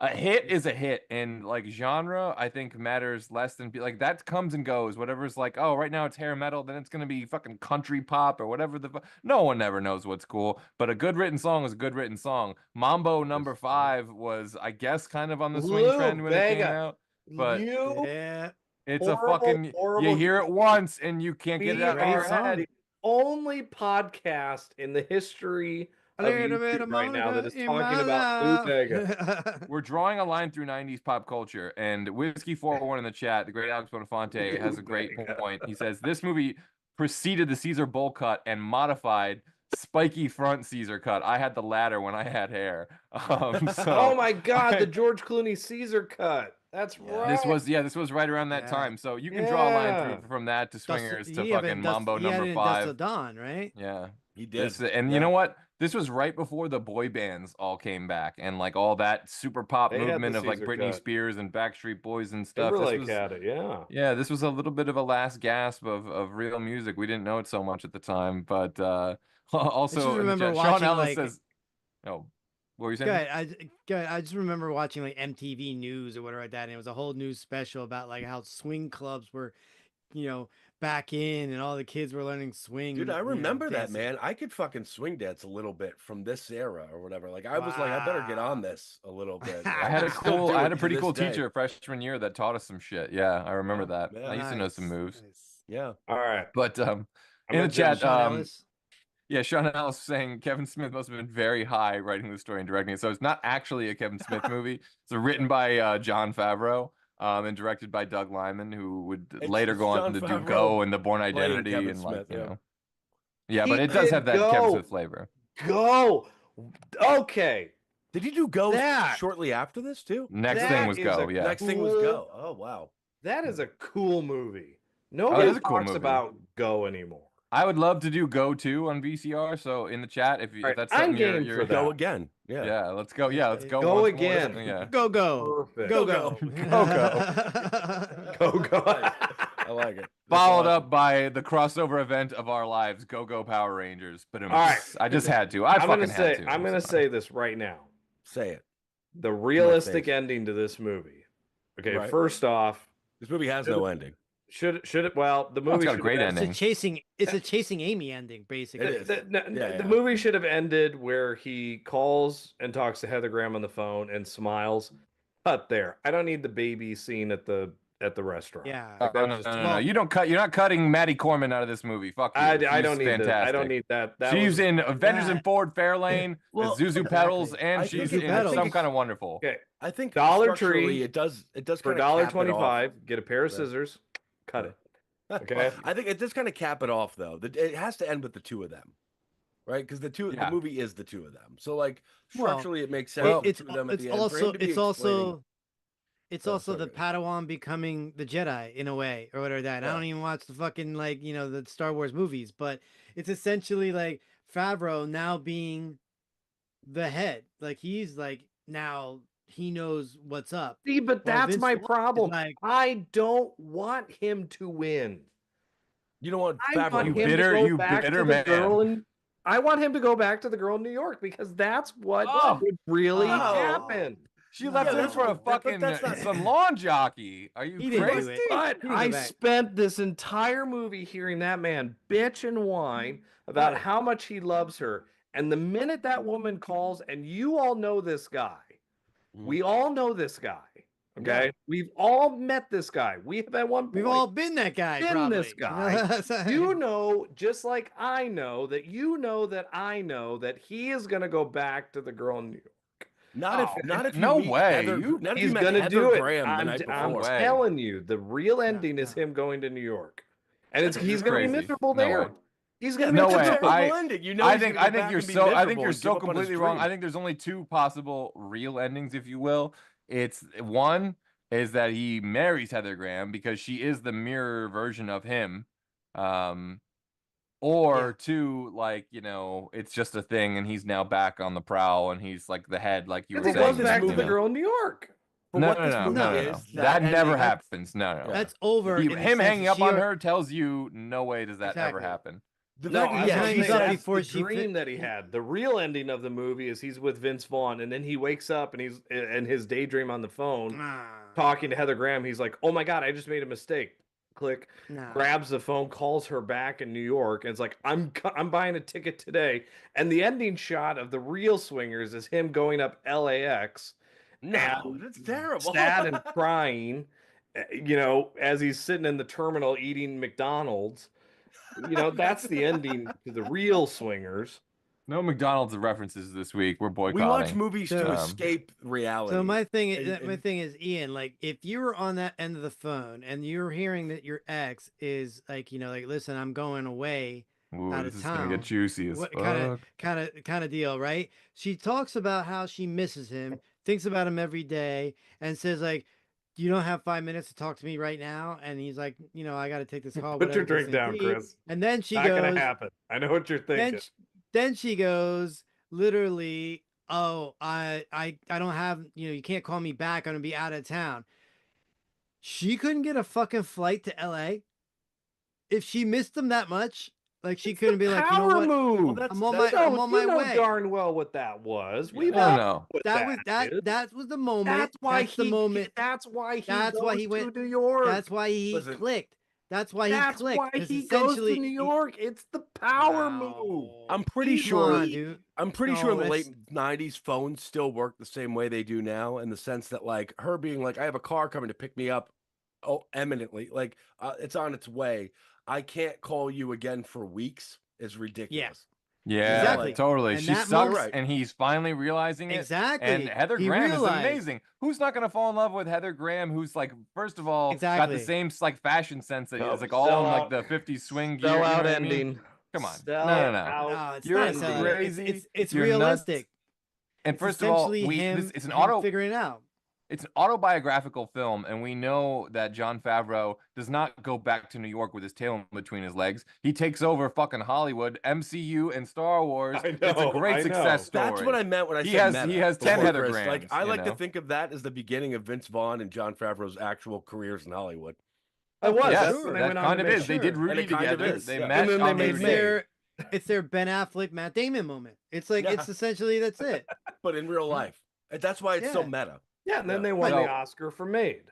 A hit is a hit, and like genre, I think matters less than like that comes and goes. Whatever's like, oh, right now it's hair metal, then it's gonna be fucking country pop or whatever no one ever knows what's cool. But a good written song is a good written song. Mambo number 5 was, I guess, kind of on the swing Lou trend when it came Bega. out. But Yeah. it's horrible, a fucking horrible- you hear it once and you can't get it We out of your are head. the only podcast in the history of YouTube right now that is talking about Lou Bega. We're drawing a line through 90s pop culture, and Whiskey401 in the chat, the great Alex Bonafonte, has a great point. He says, this movie preceded the Caesar bowl cut and modified spiky front Caesar cut. I had the latter when I had hair. So Oh my God, the George Clooney Caesar cut. That's right. this was right around that Yeah. time. So you can draw a line Yeah. through from that to Swingers to Yeah, but fucking Mambo he had it number in 5. Dust of Dawn, right? Yeah. He did. And you know what? This was right before the boy bands all came back and like all that super pop They had movement the of like Caesar Britney cut. Spears and Backstreet Boys and stuff. This Timberlake was, had it, yeah. yeah, this was a little bit of a last gasp of real music. We didn't know it so much at the time, but also remember Sean watching, Ellis like- says, "Oh, what were you saying?" Good. I just remember watching like MTV News or whatever like that, and it was a whole news special about like how swing clubs were, back in, and all the kids were learning swing. Dude, I remember that, dancing. man. I could fucking swing dance a little bit from this era or whatever. Like, I was like, I better get on this a little bit. I had a still do I it had a to pretty this cool day. teacher freshman year that taught us some shit. Yeah, I remember that. Yeah. I used to know some Nice, moves. nice. Yeah. All right. But I'm in gonna the chat, jump- Sean Ellis? yeah, Sean Ellis saying Kevin Smith must have been very high writing the story and directing it. So it's not actually a Kevin Smith movie. It's written by Jon Favreau and directed by Doug Liman, who would It's- later it's go on Jon to do Favreau Go and The Born playing Identity Kevin and Smith, like, yeah. Yeah, but He it does did have that Kevin Go. Smith flavor. Go. Okay. Did he do Go That- shortly after this, too? Next That thing was is Go, a yeah. Next thing was Cool. Go. Oh, wow. That is a cool movie. it Nobody is a cool talks movie. about Go anymore. I would love to do Go 2 on VCR. So in the chat, if Right, that's I'm something game you're for that. Go again. Yeah. yeah, let's go. Yeah, let's go. Go once more. again. Yeah. Go. Perfect. Go. Go, go. I like it. That's Followed awesome. up by the crossover event of our lives, Go Go Power Rangers. But All right. I just had to. I I'm fucking gonna say had to. I'm gonna say this right now. Say it. The realistic face. ending to this movie. Okay, Right. first off, This movie has no ending. should it well the Oh, movie it's got a should great have ending. It's a chasing Amy ending, basically. It is. The Yeah, yeah. movie should have ended where he calls and talks to Heather Graham on the phone and smiles. Cut there. I don't need the baby scene at the restaurant. Yeah. Like, No, that's no, just- no, no. You don't cut. You're not cutting Maddie Corman out of this movie. Fuck you. I She's don't need fantastic. that. I don't need that. That She's was- in Avengers Yeah. in Ford Fairlane, Well, as Zuzu exactly. Pedals, and I she's think in it- I think Some it's- Kind of Wonderful. Okay, I think Dollar structurally Tree it does for kind of $1.25, get a pair of Yeah. scissors, cut it. Okay. Okay. I think it does kind of cap it off though. It has to end with the two of them. Right? Because the Yeah. movie is the two of them. So like Well, structurally it makes sense. Well, the it's two of them at it's the end. For him also to be it's also it's Oh, also the sorry. Padawan becoming the Jedi in a way or whatever that. I Yeah. don't even watch the fucking the Star Wars movies, but it's essentially like Favreau now being the head. Like he's like now he knows what's up. See, but Well, that's Vince my Vaughn is problem. like- I don't want him to win. You don't want I Favreau want to him win. bitter- to go you back bitter to man. the girl in, I want him to go back to the girl in New York because that's what Oh. would really Oh. happen. She left Yeah, him for a but fucking that's not- some lawn jockey. Are you He didn't do crazy? it. But He didn't go I back. spent this entire movie hearing that man bitch and whine about Right. how much he loves her. And the minute that woman calls, and you all know this guy, we all know this guy. Okay, Yeah. we've all met this guy. We have at one point We've all been that guy. been Probably. this guy. You know, just like I know that you know that I know that he is going to go back to the girl in New York. Not if you no meet way. Heather, You- not if He's you met going to Heather do it. Graham the night I'm before. way. telling you, the real ending No, is no. him going to New York, and it's You're he's going to be crazy. miserable No there. way. He's going to No be way. miserable. Typical ending. You know I he's think gonna I go think back you're and be so I think miserable you're and so give up on his completely wrong. I dream. think there's only two possible real endings, if you will. It's one is that he marries Heather Graham because she is the mirror version of him. Or two, like, you know, it's just a thing and he's now back on the prowl and he's like the head, like you were He saying. goes back to you the know. girl in New York. For No, what no, this no, movie no, no, is, no. That never ending- happens. No, no. That's over. in the Him sense hanging that up she on al- her tells you no way does that ever Exactly. happen. The No, fact that- I'm yeah, saying she's hangs up that's before the she dream that he had. The real ending of the movie is he's with Vince Vaughn, and then he wakes up and he's in his daydream on the phone Nah, talking to Heather Graham. He's like, "Oh my god, I just made a mistake." Click, nah. grabs the phone, calls her back in New York, and it's like, I'm buying a ticket today." And the ending shot of the real Swingers is him going up LAX, No, that's terrible. sad and crying, you know, as he's sitting in the terminal eating McDonald's. You know, that's the ending to the real Swingers. No McDonald's references this week. We're We watch boycotting. movies So- to escape reality. So my thing And- is, my and- thing is, Ian. Like, if you were on that end of the phone and you're hearing that your ex is like, you know, like, listen, I'm going away. Ooh, out this of is gonna town. get juicy as What fuck. kind of deal, right? She talks about how she misses him, thinks about him every day, and says like, "You don't have 5 minutes to talk to me right now." And he's like, "You know, I got to take this call." Put your whatever the drink case down, may be." Chris. And then she Not gonna goes, happen. I know what you're then thinking. then she goes, literally, "Oh, I don't have, you know, you can't call me back. I'm gonna be out of town." She couldn't get a fucking flight to LA if she missed him that much. Like, she couldn't be like, you know Power what? move. I'm on my way. Darn well what that was. We I don't all know. what That was is. that was the moment. That's why the moment. That's why he. That's why goes he went to New York. That's why he Listen, clicked. That's why he That's clicked. why 'cause he goes to essentially New he- York. It's the power Wow. move. I'm pretty Come sure. on, dude. I'm pretty No, sure in the that's- late '90s, phones still work the same way they do now, in the sense that, like, her being like, "I have a car coming to pick me up," eminently, like, it's on its way. I can't call you again for weeks is ridiculous. Yeah, Exactly. totally. And She that sucks, moment- and he's finally realizing it. Exactly. And Heather He Graham realized- is amazing. Who's not going to fall in love with Heather Graham, who's like, first of all, got Exactly. the same like fashion sense that he No, has, like all sell in like out- the 50s swing gear. you know Sell out what I mean? ending. Come on. Sell No. out No, it's You're not selling it. crazy. It's You're nuts. realistic. And It's first of all, essentially it's an him figuring it out. It's an autobiographical film, and we know that Jon Favreau does not go back to New York with his tail in between his legs. He takes over fucking Hollywood, MCU, and Star Wars. I It's a know, great I know. success story. That's what I meant when I He said has- meta he has 10 before, Heather Chris. Grahams, Like, I you like to know? think of that as the beginning of Vince Vaughn and Jon Favreau's actual careers in Hollywood. It was. Yes, That's when they that went on kind to of make is. They did sure. And Rudy it kind of together. is, They yeah. met And then they on made It's Rudy. their Ben Affleck, Matt Damon moment. It's like Yeah. it's essentially that's it. But in real life, that's why it's so Yeah. meta. Yeah, and then Yeah. they won So- the Oscar for Made.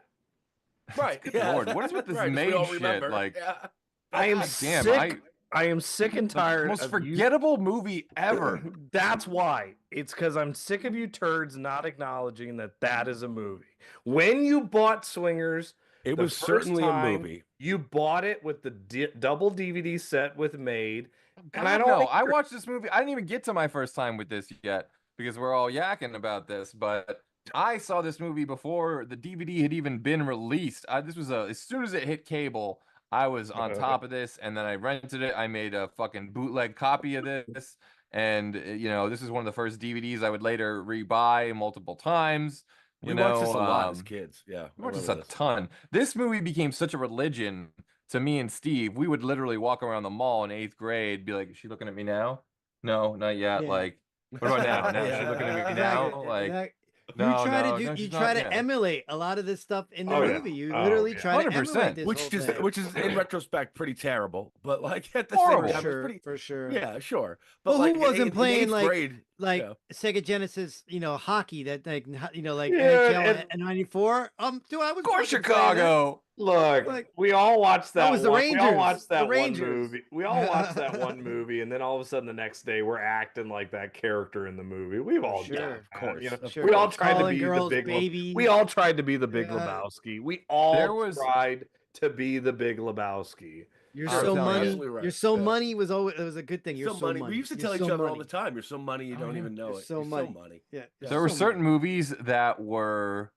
Right. Good Lord, what is with this Right, 'cause we Maid all shit? remember. Like, Yeah. I am God damn, sick. I am sick and tired. most of forgettable movie ever. That's why. It's because I'm sick of you turds not acknowledging that that is a movie. When you bought Swingers, It the was first certainly a time, movie. You bought it with the double DVD set with Made. And I God, don't no. think I you're- watched this movie. I didn't even get to my first time with this yet because we're all yakking about this. But I saw this movie before the DVD had even been released. This was as soon as it hit cable, I was on top of this, and then I rented it. I made a fucking bootleg copy of this, and you know, this is one of the first DVDs I would later rebuy multiple times. We watched this a lot as um, kids. Yeah. we watched this a ton. This movie became such a religion to me and Steve. We would literally walk around the mall in 8th grade, be like, "Is she looking at me now? No, not yet. Yeah. Like, what about now? Now is she looking at me now? Exactly. Like, You no, try no, to do. no, You she's try not, to yeah. emulate a lot of this stuff in the Oh, yeah. movie. You Oh, literally yeah. try to 100%. emulate this Which whole is thing. which is in retrospect pretty terrible, but like at the Horrible. same for time, sure, it's pretty. for sure. Yeah, sure. But Well, who like wasn't in playing, eighth like- grade, like Yeah. Sega Genesis, hockey that like like Yeah, NHL and '94. Dude, I was Of course, fucking playing that. Chicago. Look, Like, we all watched that was the one. We all Rangers, watched the that one Rangers. movie. We all watched that one movie, and then all of a sudden, the next day, we're acting like that character in the movie. We've all sure. done Yeah, that, of course, you know? of We all course. tried to Calling be the girls big. babies. We all tried to be the Big Yeah. Lebowski. We There all was- tried to be the Big Lebowski. You're I'm so telling you. money. Absolutely right. You're so Yeah. money was always it was a good thing. You're so money. We used to You're tell each so other all money. the time, "You're so money, you don't even know You're it. so You're money. so money." Yeah. Yeah. There were so certain money. movies that were,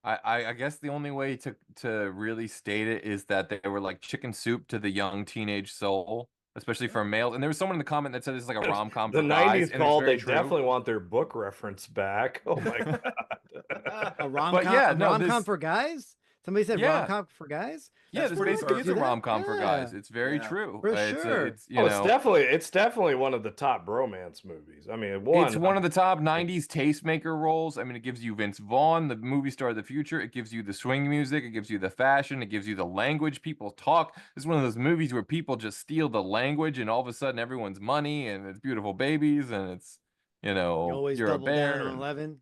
I guess the only way to really state it is that they were like chicken soup to the young teenage soul, especially for males. And there was someone in the comment that said this is like a rom com. The for guys, 90s and it's called, very they true. definitely want their book reference back. Oh my God. A rom But com. yeah, a no, rom com this- for guys. Somebody said Yeah. rom com for guys. Yeah, That's this pretty basically is perfect. a Do that? rom com for guys. Yeah. It's very Yeah. true. For It's, sure. it's Oh, it's definitely one of the top bromance movies. I mean, it's one of the top 90s tastemaker roles. I mean, it gives you Vince Vaughn, the movie star of the future. It gives you the swing music. It gives you the fashion. It gives you the language people talk. It's one of those movies where people just steal the language and all of a sudden everyone's money and it's beautiful babies and it's, You always you're a double bear. down on and- 11.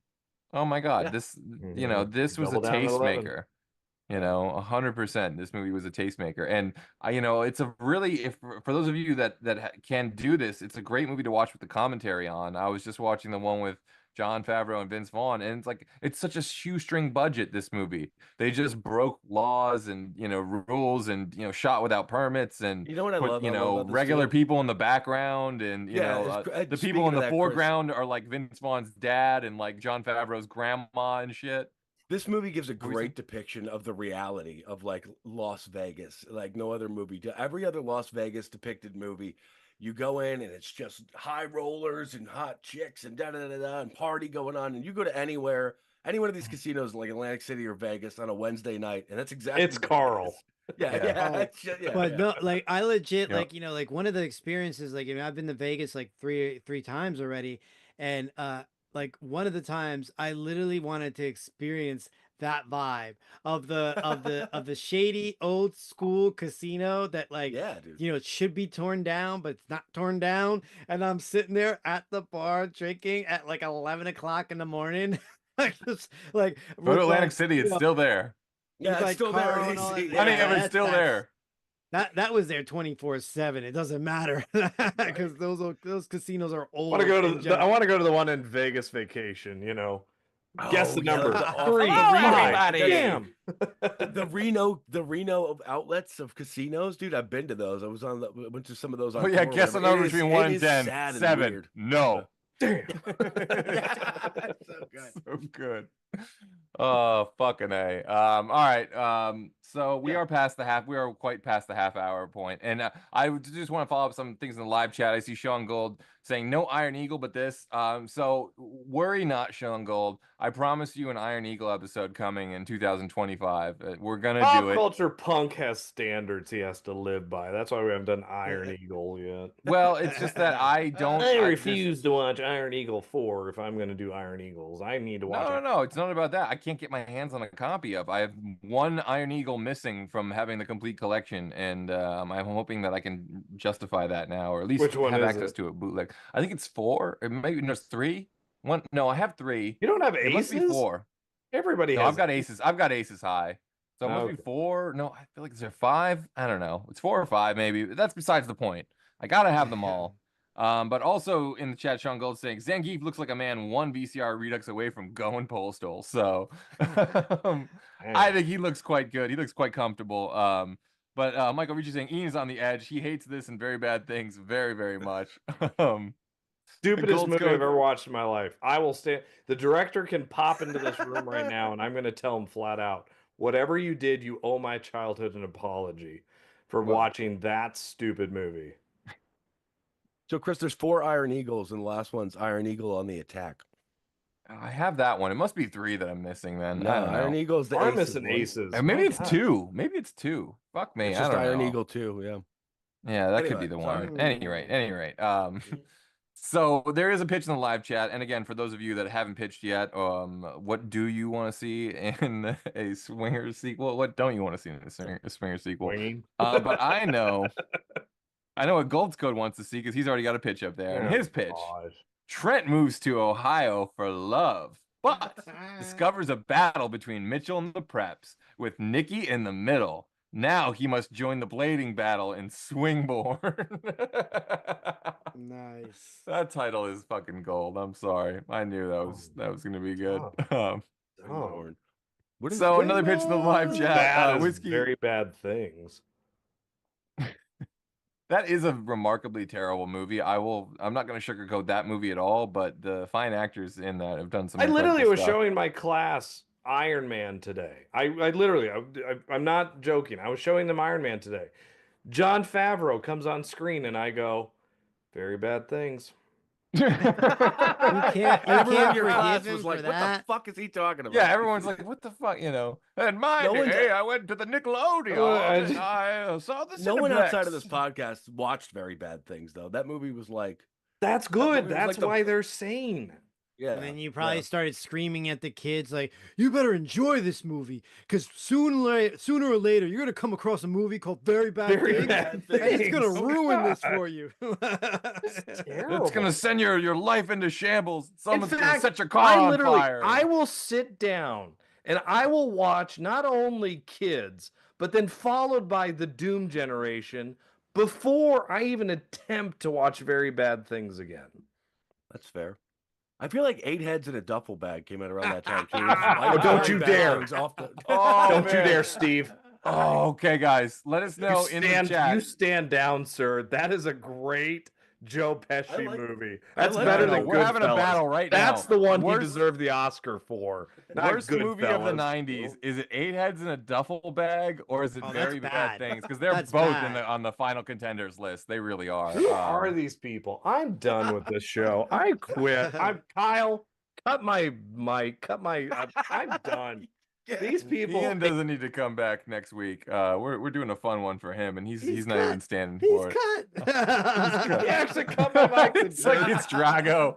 Oh my God, Yeah. this Mhm. this was a Double down to 11. tastemaker. 100%. This movie was a tastemaker, and it's a really if for those of you that can do this, it's a great movie to watch with the commentary on. I was just watching the one with Jon Favreau and Vince Vaughn, and it's like it's such a shoestring budget. This movie, they just broke laws and rules, and shot without permits, and You know what I put love? I love about this regular too? people in the background, and Yeah, the speaking people in of the that, Chris, foreground are like Vince Vaughn's dad and like Jon Favreau's grandma and shit. this movie gives a What were you great depiction of the reality of like Las Vegas, like no other movie. Every other Las Vegas depicted movie, you go in and it's just high rollers and hot chicks and da da da da and party going on. And you go to any one of these casinos like Atlantic City or Vegas on a Wednesday night, and that's exactly It's what it Carl. is. Yeah, Yeah. yeah, Oh, yeah. But no, like I legit Yeah. like one of the experiences, like I've been to Vegas like three times already, and like one of the times I literally wanted to experience that vibe of the shady old school casino that like Yeah, dude. it should be torn down, but it's not torn down, and I'm sitting there at the bar drinking at like 11 o'clock in the morning, like just like Go to with, Atlantic like, City, it's know, still there. Yeah, with, it's like, still there. Carl and all that. Yeah, Plenty of it's that's- still that's- there. That was there 24/7. It doesn't matter because those casinos are old. I in general. want to go to the one in Vegas Vacation. Guess the Oh, yeah, number. that's awful. Three. Hello, Five. everybody. Damn. The Reno of outlets of casinos, dude. I've been to those. I went to some of those. On Oh yeah, tour or guess the whatever. number It is- between it 1 and is 10. sad and 7. weird. No. Damn. So good. So good. Oh, fucking A. All right. So we are past the half. We are quite past the half-hour point, and I just want to follow up some things in the live chat. I see Sean Gold saying no Iron Eagle, but this. So worry not, Sean Gold. I promise you an Iron Eagle episode coming in 2025. We're gonna Pop do it. culture punk has standards he has to live by. That's why we haven't done Iron Eagle yet. Well, it's just that I don't. I I refuse to watch Iron Eagle 4 if I'm going to do Iron Eagles. I need to watch it. No. It's not about that. I can't get my hands on a copy of. I have one Iron Eagle missing from having the complete collection, and I'm hoping that I can justify that now, or at least Which one have is access it? to a bootleg. I think it's 4. Or maybe there's 3. One. No, I have 3. You don't have It must be aces? 4. Everybody No, has I've got aces. I've got aces high. So it must Okay. be 4. No, I feel like is there 5? I don't know. It's 4 or 5 maybe. That's besides the point. I gotta have them all. But also in the chat, Sean Gold saying Zangief looks like a man 1 VCR Redux away from going postal. So I think he looks quite good. He looks quite comfortable. But Michael Ricci saying Ian is on the edge. He hates this and very bad things very, very much. Stupidest Gold's movie going- I've ever watched in my life. I will stand. The director can pop into this room right now, and I'm going to tell him flat out, whatever you did, you owe my childhood an apology for watching that stupid movie. So, Chris, there's 4 Iron Eagles, and the last one's Iron Eagle on the Attack. I have that one. It must be 3 that I'm missing then. No, I don't know. Iron Eagle's the I'm aces missing one. aces. Maybe My it's God. 2. Maybe it's 2. Fuck me. It's I just don't Iron know. Eagle too. Yeah. Yeah, that could be Anyway, the sorry. one. Any rate. So there is a pitch in the live chat, and again, for those of you that haven't pitched yet, what do you want to see in a Swinger sequel? What don't you want to see in a Swinger sequel? Swinging. But I know what Gold's Code wants to see because he's already got a pitch up there, and Oh, his pitch, gosh. Trent moves to Ohio for love, but discovers a battle between Mitchell and the Preps, with Nikki in the middle. Now he must join the blading battle in Swingborn. Nice. That title is fucking gold. I'm sorry. I knew that was gonna be good. Swingborn. What is So another pitch in the live chat. Bad is Whiskey. very bad things. That is a remarkably terrible movie. I'm not going to sugarcoat that movie at all, but the fine actors in that have done some. I literally incredible was stuff. showing my class Iron Man today. I literally, I'm not joking. I was showing them Iron Man today. Jon Favreau comes on screen and I go, very bad things. You can't forgive him was for like, what the that. fuck is he talking about? Yeah, everyone's like, "What the fuck?" You know. And my No one's- day, I went to the Nickelodeon. and I saw the. No one outside of Cineplex." this podcast watched Very Bad Things, though. That movie was like, That's movie good. was That's like the- why they're sane. yeah. And then you probably started screaming at the kids like, "You better enjoy this movie, because sooner or later you're gonna come across a movie called Very Bad Very Things, Bad and it's gonna Things. Oh, ruin this God. for you." It's gonna send your life into shambles. Someone's gonna fact, set your car I on literally, fire. I will sit down and I will watch not only Kids, but then followed by the Doom Generation before I even attempt to watch Very Bad Things again. That's fair. I feel like Eight Heads in a Duffel Bag came out around that time too. Oh, don't you dare. Off the... Don't you man. dare, Steve. Oh, okay, guys. Let us know in the chat. You stand down, sir. That is a great Joe Pesci like- movie. I That's like better that. than We're having a Goodfellas. battle right now. That's the one he Worst- deserved the Oscar for. Not Worst movie of the Goodfellas. '90s. Is it Eight Heads in a Duffel Bag, or is it Oh, Very that's Bad bad. Things? Because they're That's both bad. on the final contenders list. They really are. Who are these people? I'm done with this show. I quit. Kyle. Cut my mic. I'm done. These people. Ian doesn't need to come back next week. We're doing a fun one for him, and he's not cut. even standing He's for it. cut. He actually cut my mic. It's like it's Drago.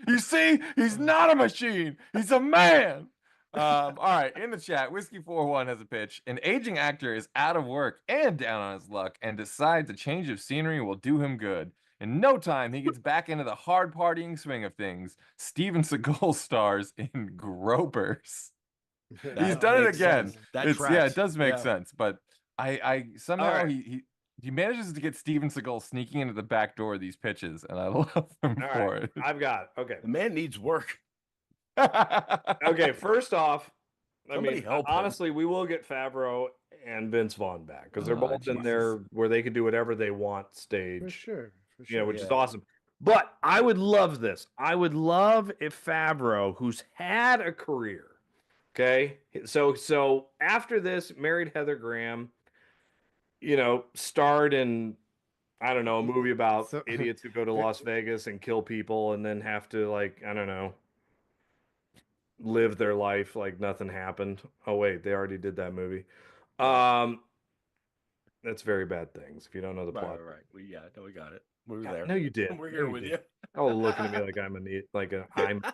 You see, he's not a machine. He's a man. All right, in the chat, Whiskey41 has a pitch. An aging actor is out of work and down on his luck and decides a change of scenery will do him good. In no time, he gets back into the hard partying swing of things. Steven Seagal stars in Gropers. He's done it makes again. sense. That Yeah, tracks. it does make Yeah. sense, but I somehow right. he manages to get Steven Seagal sneaking into the back door of these pitches, and I love him All for right, it. I've got it. Okay. The man needs work. Okay. First off, Somebody help him. honestly, we will get Favreau and Vince Vaughn back because they're Oh, both in Jesus. there where they can do whatever they want stage. For sure. For Yeah, sure. which is Yeah. awesome. But I would love this. I would love if Favreau, who's had a career, okay, so after this, married Heather Graham, starred in, I don't know, a movie about So- idiots who go to Las Vegas and kill people and then have to, like, I don't know, live their life like nothing happened. Oh wait, they already did that movie. That's Very Bad Things. If you don't know the plot. Right. We got it. We were God, there. no, you did. We're No, here with did. you. Oh, looking at me like I'm I'm.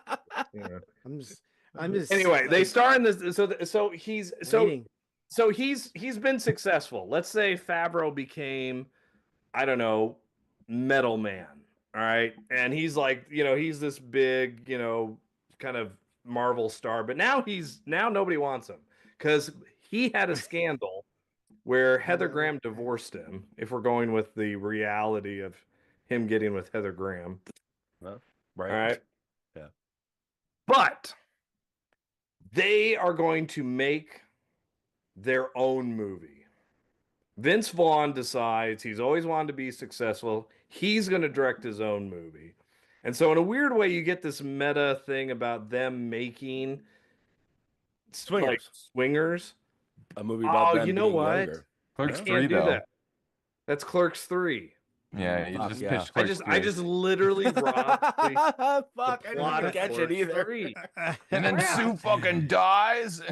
I'm just. Anyway, they star in this. So he's waiting. he's been successful. Let's say Favreau became, I don't know, Metal Man. All right, and he's like, he's this big, kind of Marvel star. But now nobody wants him because he had a scandal where Heather Graham divorced him. If we're going with the reality of him getting with Heather Graham, Right. all right. Yeah. But they are going to make their own movie. Vince Vaughn decides he's always wanted to be successful. He's going to direct his own movie. And so in a weird way, you get this meta thing about them making like Swingers. A movie about Oh, them you know being what? younger. Clerks Can't 3 do though. that. That's Clerks 3. Yeah, you Fuck, just yeah. pitched I Clerks just 3. literally robbed the Fuck, I plot didn't of catch it Clerks either. 3. And then Crap. Sue fucking dies.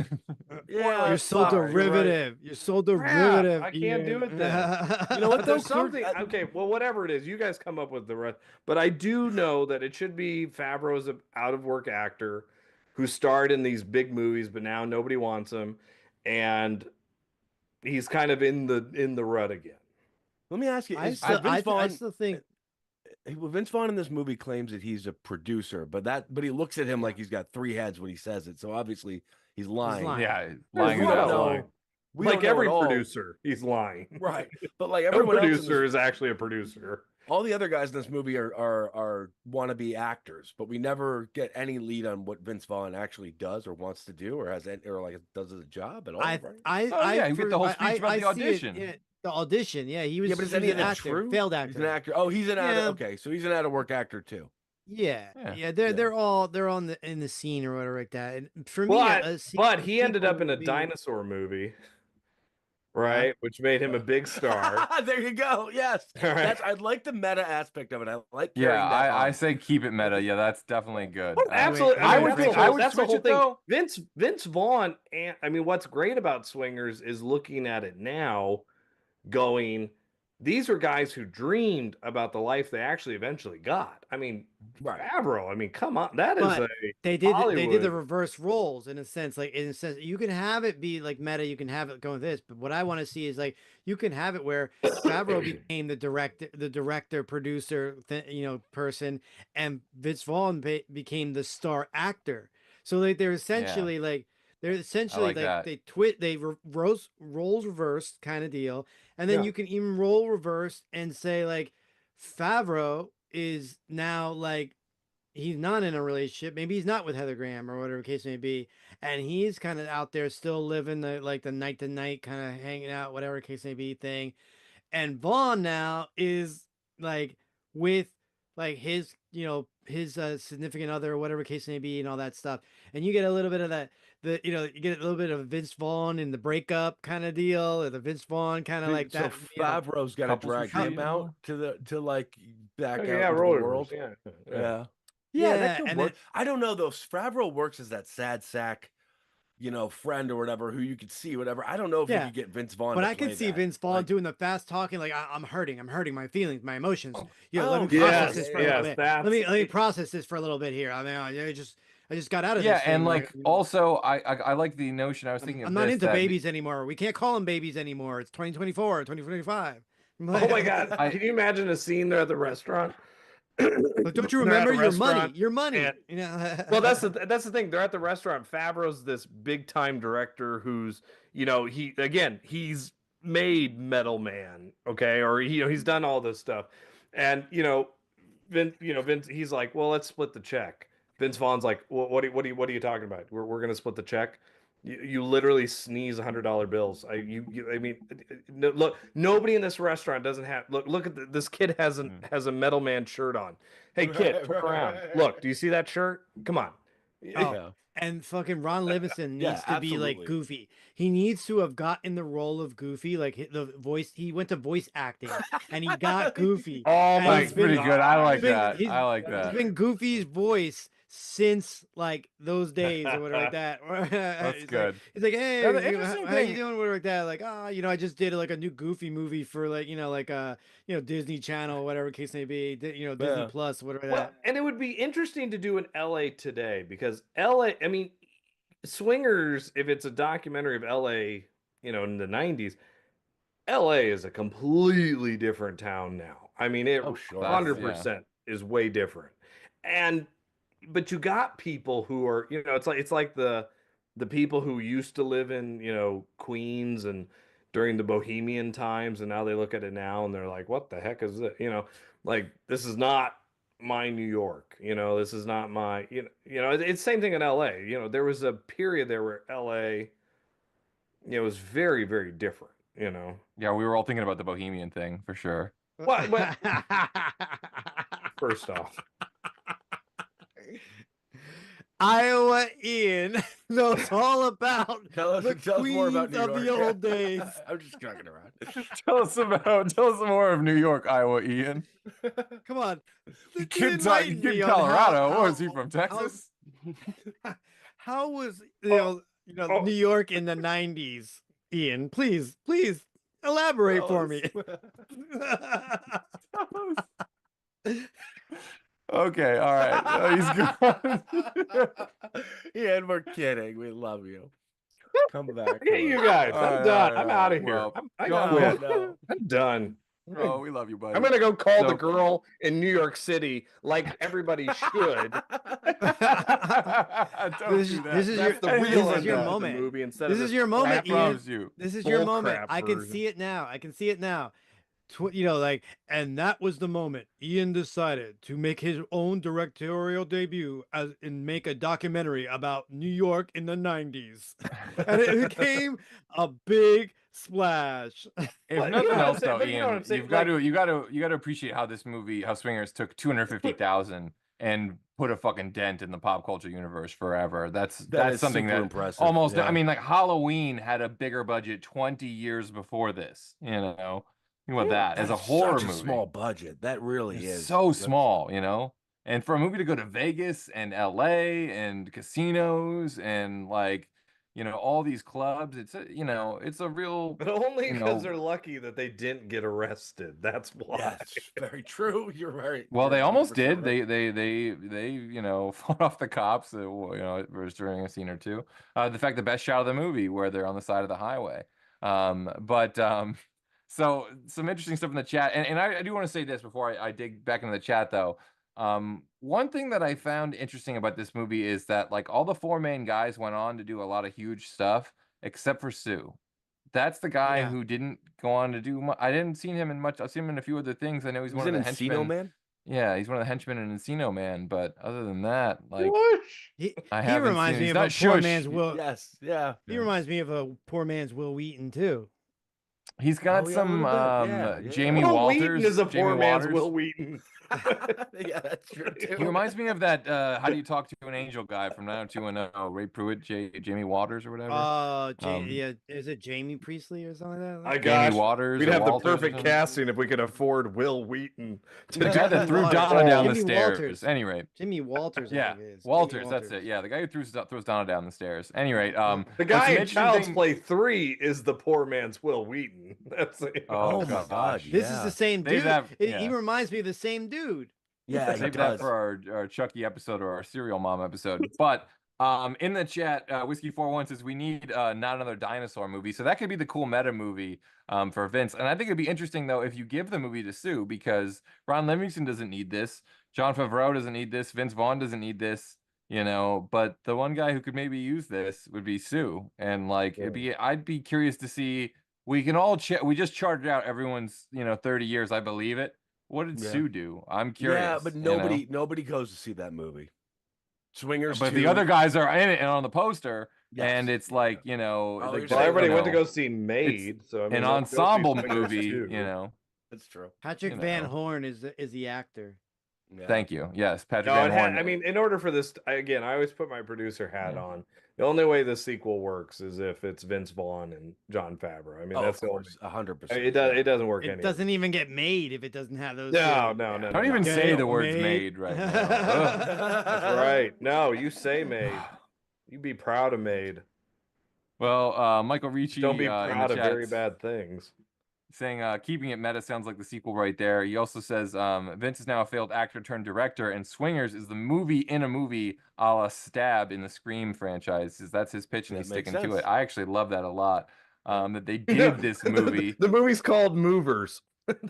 Yeah, You're so fuck, you're right. derivative. You're so Crap, derivative. I can't do it then. You know what, though? There's something. Okay, well, whatever it is, you guys come up with the rest. But I do know that it should be Favreau's an out of work actor who starred in these big movies, but now nobody wants him, and he's kind of in the rut again. Let me ask you: I is still, Vince Vaughn I still think Vince Vaughn in this movie claims that he's a producer, but he looks at him like he's got 3 heads when he says it. So obviously he's lying. lying. Yeah, There's lying a is lot of also lying. We Like don't know every at all. producer, he's lying. Right. But like No everyone else in producer this, is actually a producer. all the other guys in this movie are wannabe actors, but we never get any lead on what Vince Vaughn actually does or wants to do or has or like does as a job at all. Right? yeah, you get the whole speech about the see it, audition. yeah, the audition, yeah, he was. Yeah, but is he was any of an that actor, true? failed actor. He's an actor. Oh, he's an Yeah. okay, so he's an out of work actor too. Yeah, Yeah. they're on in the scene or whatever like that. And for me, But he ended up in a sequel dinosaur movie, right? Which made him a big star. There you go. Yes, All right. I like the meta aspect of it. I like Yeah, carrying that I on. say keep it meta. Yeah, that's definitely good. Absolutely. I mean, would that's think the I whole- would that's the switch whole it thing. though. Vince Vaughn, and I mean, what's great about Swingers is looking at it now, going, these are guys who dreamed about the life they actually eventually got. I mean, Right. Favreau. I mean, come on, that is But a they did the Hollywood. reverse roles in a sense. Like in a sense, you can have it be like meta, you can have it going this, but what I want to see is like you can have it where Favreau became the director, producer, person, and Vince Vaughn became the star actor. So like they're essentially like that. they roles reversed kind of deal, and then Yeah. you can even role reverse and say like Favreau is now like he's not in a relationship. Maybe he's not with Heather Graham or whatever the case may be. And he's kind of out there still living the night to night kind of hanging out, whatever the case may be thing. And Vaughn now is like with like his significant other or whatever case may be and all that stuff. And you get a little bit of that, you get a little bit of Vince Vaughn in the breakup kind of deal, or the Vince Vaughn kind of like So that. Favreau's got to couples drag retreat him out to like back out yeah, into the roller world. reverse, yeah. Yeah. Yeah, that could and work. I don't know though. Favreau works as that sad sack, friend or whatever who you could see, whatever. I don't know if you could get Vince Vaughn. But to I can play see that. Vince Vaughn Like, doing the fast talking, like I'm hurting my feelings, my emotions. Let Oh, me process this for a little yes, bit. Let me process this for a little bit here. I mean, I just got out of this. Yeah, thing, and like, like also I like the notion. I was thinking I'm of not this, into that babies anymore. We can't call them babies anymore. It's 2024, 2025. Oh my God! Can you imagine a scene there at the restaurant? But don't you They're at remember the your money? restaurant, Your money. and- Well, that's the thing. They're at the restaurant. Favreau's this big time director who's he's made Metal Man, okay, or he's done all this stuff, and Vince, he's like, well, let's split the check. Vince Vaughn's like, well, what are you talking about? We're gonna split the check. You literally sneeze $100 bills. I mean, look, nobody in this restaurant doesn't have. Look at this kid has a Metal Man shirt on. Hey kid, turn around. Look, do you see that shirt? Come on. Oh, and fucking Ron Livingston Yeah, needs to be like absolutely. Goofy. He needs to have gotten the role of Goofy, like the voice. He went to voice acting, and he got Goofy. Oh And my That's pretty God. good. I like He's been- that. he's- I like It's that. been Goofy's voice since like those days or whatever like that. That's good. It's like, hey, Now, the how interesting how you thing- doing? Whatever like that. Like, I just did like a new Goofy movie for like Disney Channel, whatever case may be. Disney Yeah. Plus, whatever Well, that. and it would be interesting to do in LA today because LA, I mean, Swingers, if it's a documentary of LA, in the 90s, LA is a completely different town now. I mean, it Oh, sure. 100% is way different. But you got people who are, it's like the people who used to live in, Queens and during the Bohemian times, and now they look at it now and they're like, what the heck is it? Like this is not my New York, this is not my, it's the same thing in LA. There was a period there where LA, was very, very different, Yeah, we were all thinking about the Bohemian thing for sure. What? First off, Iowa Ian knows all about Tell us the more about queens New of York. the old days. I'm just joking around. Tell us more of New York, Iowa, Ian. Come on. Kid Enlighten me on Colorado. how- What is he from Texas? How was Oh. New York in the 90s, Ian? Please elaborate for me. Okay, all right. Oh, he's gone. Ian, we're kidding. We love you. Come back. okay, you guys, All I'm right, done. all right, I'm all out of right. here. Well, I go quit. on. No. I'm done. Oh, we love you, buddy. I'm gonna go call the So- girl in New York City like everybody should. Don't This do is- that. this is That's your- the this real is end your of it. moment. Movie instead This of is this your moment, I Ian. promise you. This is your bull moment. crap I can version. see it now. I can see it now. You know, like, and that was the moment Ian decided to make his own directorial debut and make a documentary about New York in the 90s. And it became a big splash. If But you nothing know what I'm else, saying- though, but you know what Ian, I'm saying, you've got like- to appreciate how this movie, how Swingers took 250,000 and put a fucking dent in the pop culture universe forever. That's is something super that impressive. almost. Yeah. I mean, like Halloween had a bigger budget 20 years before this. You know, think about that as a That's horror such movie. small budget. That really It's is so That's- small, you know. And for a movie to go to Vegas and LA and casinos and like, you know, all these clubs, it's a, you know, it's a real. But only You because know- they're lucky that they didn't get arrested. That's why. Yes, very true. You're right. Well, You're they almost 100% did. right. They you know fought off the cops. You know, it was during a scene or two. The fact the best shot of the movie where they're on the side of the highway. So some interesting stuff in the chat, and I do want to say this before I dig back into the chat though. One thing that I found interesting about this movie is that like all the four main guys went on to do a lot of huge stuff, except for Sue. That's the guy Yeah. who didn't go on to do much. I didn't see him in much. I've seen him in a few other things. I know he's He's one of an the Encino henchmen. Man. Yeah, he's one of the henchmen in Encino Man. But other than that, like He I he haven't reminds seen- me he's of a not poor shush. man's Will. Yes, yeah. He reminds me of a poor man's Will Wheaton too. He's got Oh, yeah, a some little bit. Yeah, Jamie Will Walters. Wheaton is a Jamie poor man's Waters. Will Wheaton. Yeah, that's true too. He reminds me of that How Do You Talk to an Angel guy from 90210, Ray Pruitt, Jamie Waters or whatever. Yeah, is it Jamie Priestley or something like that? My Jamie gosh, Waters. we'd or have the Walters or perfect something. casting if we could afford Will Wheaton. The guy that Jimmy threw Waters. Donna down the Jimmy stairs. Walters. Any rate. Jimmy Walters. I Yeah, think it is. Walters, Jimmy that's it. Yeah, the guy who throws Donna down the stairs. Any rate, The but guy some in interesting Child's thing- Play 3 is the poor man's Will Wheaton. That's Oh, my gosh. God, This is yeah. the same Save dude. that- He yeah. reminds me of the same dude. Yeah, he Save does. that for our Chucky episode or our Serial Mom episode. But in the chat, Whiskey41 says we need not another dinosaur movie. So that could be the cool meta movie for Vince. And I think it'd be interesting though if you give the movie to Sue, because Ron Livingston doesn't need this, Jon Favreau doesn't need this, Vince Vaughn doesn't need this, you know. But the one guy who could maybe use this would be Sue. And like I'd be curious to see. We can all we just charted out everyone's 30 years. I believe it. What did Yeah. Sue do? I'm curious. Yeah, but you know? nobody goes to see that movie. Swingers. But 2, the other guys are in it and on the poster, Yes. and it's like Oh, like, you're Well, saying, everybody you went to know, go see Maid, so I mean, an let's go see ensemble Swingers movie. 2. You know, That's true. Patrick You Van know. Horn is the actor. Yeah. Thank you. Yes, Patrick No, Van Horn. I mean, in order for this, again, I always put my producer hat Yeah. on. The only way the sequel works is if it's Vince Vaughn and Jon Favreau. I mean, Oh, that's of the only. course, 100%. It does. It doesn't work. It anyway. doesn't even get made if it doesn't have those. No, two. no, no. don't no. even say the Gail words made. "made" right now. Ugh. That's right. No, you say Maid. You be proud of Maid. Well, Michael Ricci Don't be in the proud of chat very bad things. saying keeping it meta sounds like the sequel right there. He also says Vince is now a failed actor turned director, and Swingers is the movie in a movie a la Stab in the Scream franchise. That's his pitch, and That he's makes sticking to sense. it. I actually love that a lot. That they did this movie. The movie's called Movers.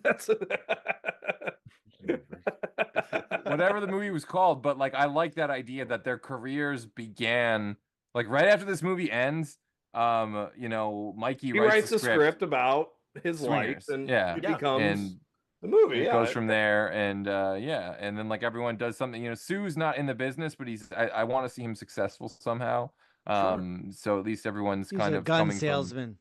That's Whatever the movie was called, but like I like that idea that their careers began like right after this movie ends. Mikey he writes a a script about his life, Swingers, and yeah. it Yeah. becomes and the movie. it Yeah, goes from there, and and then like everyone does something. Sue's not in the business, but I want to see him successful somehow. So at least everyone's He's kind a of gun coming salesman.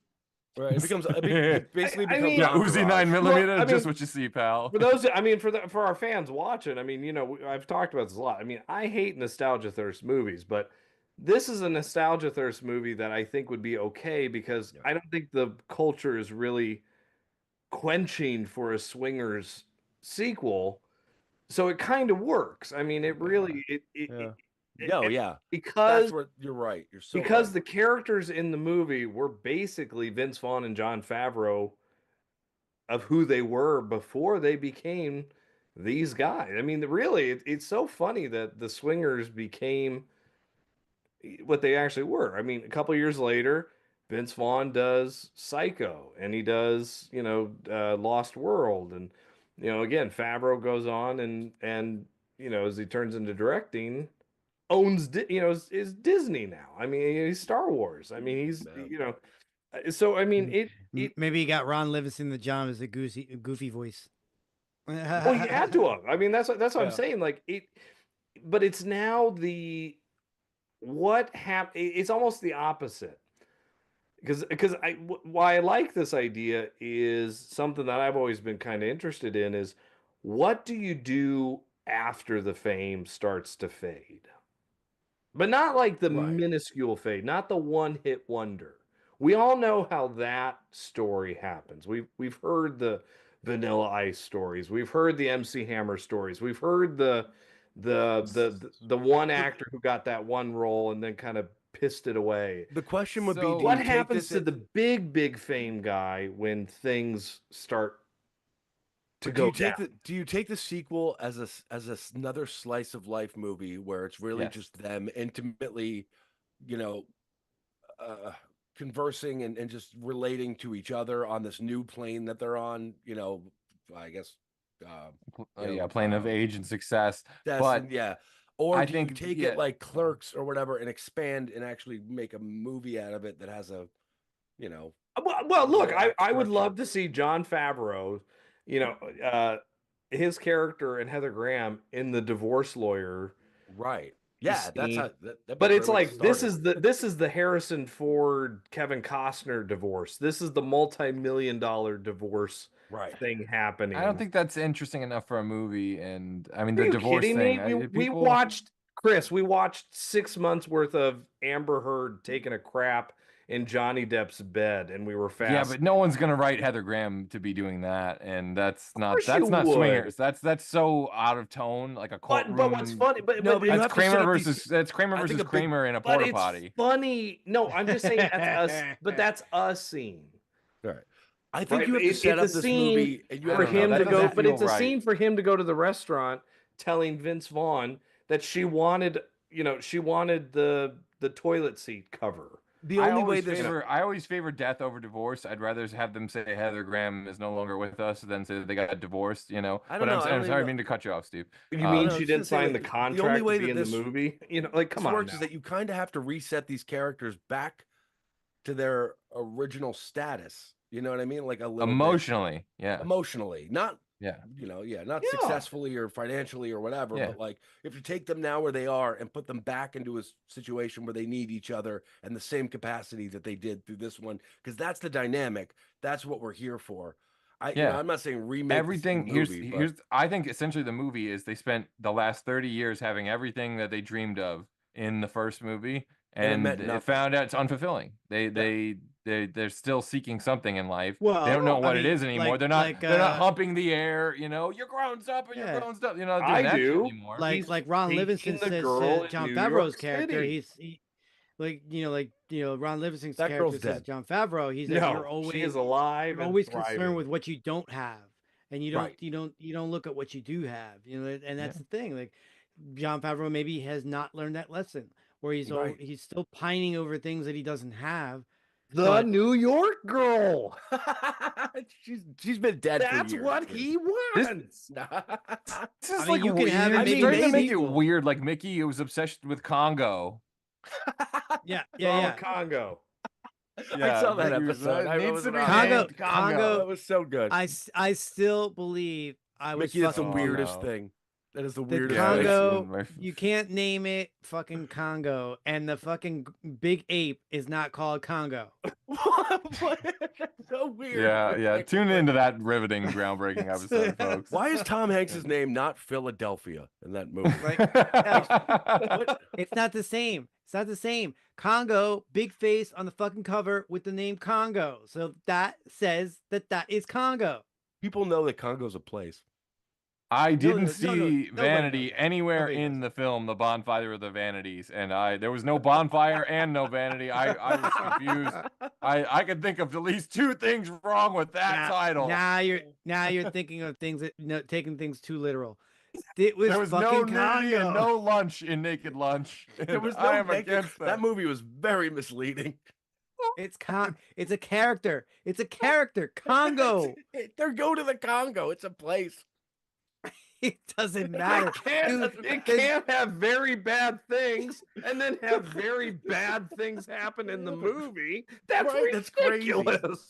Right. It becomes it basically I becomes mean- Yeah, Entourage. Uzi 9mm, Well, I just mean- what you see, pal. For those, I mean, for our fans watching, I mean, I've talked about this a lot. I mean, I hate nostalgia thirst movies, but this is a nostalgia thirst movie that I think would be okay because Yeah. I don't think the culture is really quenching for a Swingers sequel, so it kind of works. I mean, it really Yeah, yeah. because That's where you're right. You're so because right. the characters in the movie were basically Vince Vaughn and Jon Favreau of who they were before they became these guys. I mean, really, it's so funny that the Swingers became what they actually were. I mean, a couple years later, Vince Vaughn does Psycho, and he does, Lost World, and again, Favreau goes on and as he turns into directing, owns is Disney now. I mean, he's Star Wars. I mean, he's so I mean it. Maybe he got Ron Livingston the job as a goofy voice. Well, he had to have. I mean, that's what I'm saying. Like it, but it's now what happened. It's almost the opposite. Because why I like this idea is something that I've always been kind of interested in is what do you do after the fame starts to fade? But not like the minuscule fade, not the one-hit wonder. We all know how that story happens. We've heard the Vanilla Ice stories. We've heard the MC Hammer stories. We've heard the one actor who got that one role and then kind of pissed it away. The question would be, what happens to the big fame guy when things start to go down? Do you take the sequel as another slice of life movie where it's really just them intimately, conversing and just relating to each other on this new plane that they're on? I guess. Plane of age and success. Or I do think you take it like Clerks or whatever and expand and actually make a movie out of it that has a, Well, look, I would love to see Jon Favreau, his character and Heather Graham in the divorce lawyer. Right. Yeah, that's how. But it's like this is the Harrison Ford, Kevin Costner divorce. This is the multi-million-dollar divorce thing happening. I don't think that's interesting enough for a movie. And I mean, Are the you divorce kidding thing. me? We watched We watched 6 months worth of Amber Heard taking a crap in Johnny Depp's bed, and we were fast. Yeah, but no one's gonna write Heather Graham to be doing that, and that's not you would. swingers. That's so out of tone, like a courtroom. But what's funny? But you have that's to set Kramer up versus that's Kramer I think versus a big- Kramer in a but porta it's potty. funny. No, I'm just saying that's us. But that's a scene. Right. I think Right, you have to it's set a up this scene movie and you I for don't know, him that to go. doesn't But feel it's a right. scene for him to go to the restaurant, telling Vince Vaughn that she wanted, the toilet seat cover. The only way this I always favor death over divorce. I'd rather have them say Heather Graham is no longer with us than say that they got divorced. I don't But know. I'm sorry, I mean to cut you off, Steve. You mean no, she it's didn't just saying, sign the like, contract the only way to be that in the this- movie? Come this on works now. is that you kind of have to reset these characters back to their original status. You know what I mean? Like a little bit. Emotionally, yeah. Emotionally, not Yeah. not Yeah. successfully or financially or whatever, Yeah. but like if you take them now where they are and put them back into a situation where they need each other and the same capacity that they did through this one, because that's the dynamic. That's what we're here for. I'm not saying remake Everything the movie, here's I think essentially the movie is they spent the last 30 years having everything that they dreamed of in the first movie, And it and meant they nothing. found out it's unfulfilling. They're still seeking something in life. Well, they don't know I what it mean, is anymore. like- they're not like, they're not humping the air, you're grown up and Yeah. you're grown up. You're not doing I that shit do. anymore. like Ron taking Livingston the says girl to in Jon New Favreau's York character, City. Ron Livingston's That character girl's says dead. to Jon Favreau, he's like, you're No, she always is alive. you're and always thriving. concerned with what you don't have, and you don't Right. you don't look at what you do have, and that's the thing. Like Jon Favreau maybe has not learned that lesson, where Right. he's still pining over things that he doesn't have. the but- New York girl. she's been dead. That's for years, what dude. he wants. This is I mean, like you can have weird. it It's made starting to in make it sequel. weird. Like Mickey was obsessed with Congo. Yeah. Congo. I saw that Mickey was, episode. I needs was to be around. named Congo- That was so good. I still believe I was Mickey, that's the fucking weirdest no. thing. That is the the weirdest Yeah, thing. it's Congo. my- You can't name it fucking Congo, and the fucking big ape is not called Congo. That's so weird. Yeah. Like, Tune into that riveting, groundbreaking episode, folks. Why is Tom Hanks's name not Philadelphia in that movie? It's not the same. It's not the same. Congo, big face on the fucking cover with the name Congo. So that says that is Congo. People know that Congo's a place. I didn't no, see nobody Vanity knows that. anywhere Nobody knows in the film, The Bonfire of the Vanities, and there was no bonfire and no vanity. I was confused. I could think of at least two things wrong with that title. Now you're thinking of things taking things too literal. It was There was no fucking nudity Congo. and no lunch in Naked Lunch. There was I no am naked. against That movie was very misleading. It's a character. It's a character. Congo. They're go to the Congo. It's a place. It doesn't matter. Dude, It can't have very bad things and then have very bad things happen in the movie. That's Right, that's crazy. ridiculous.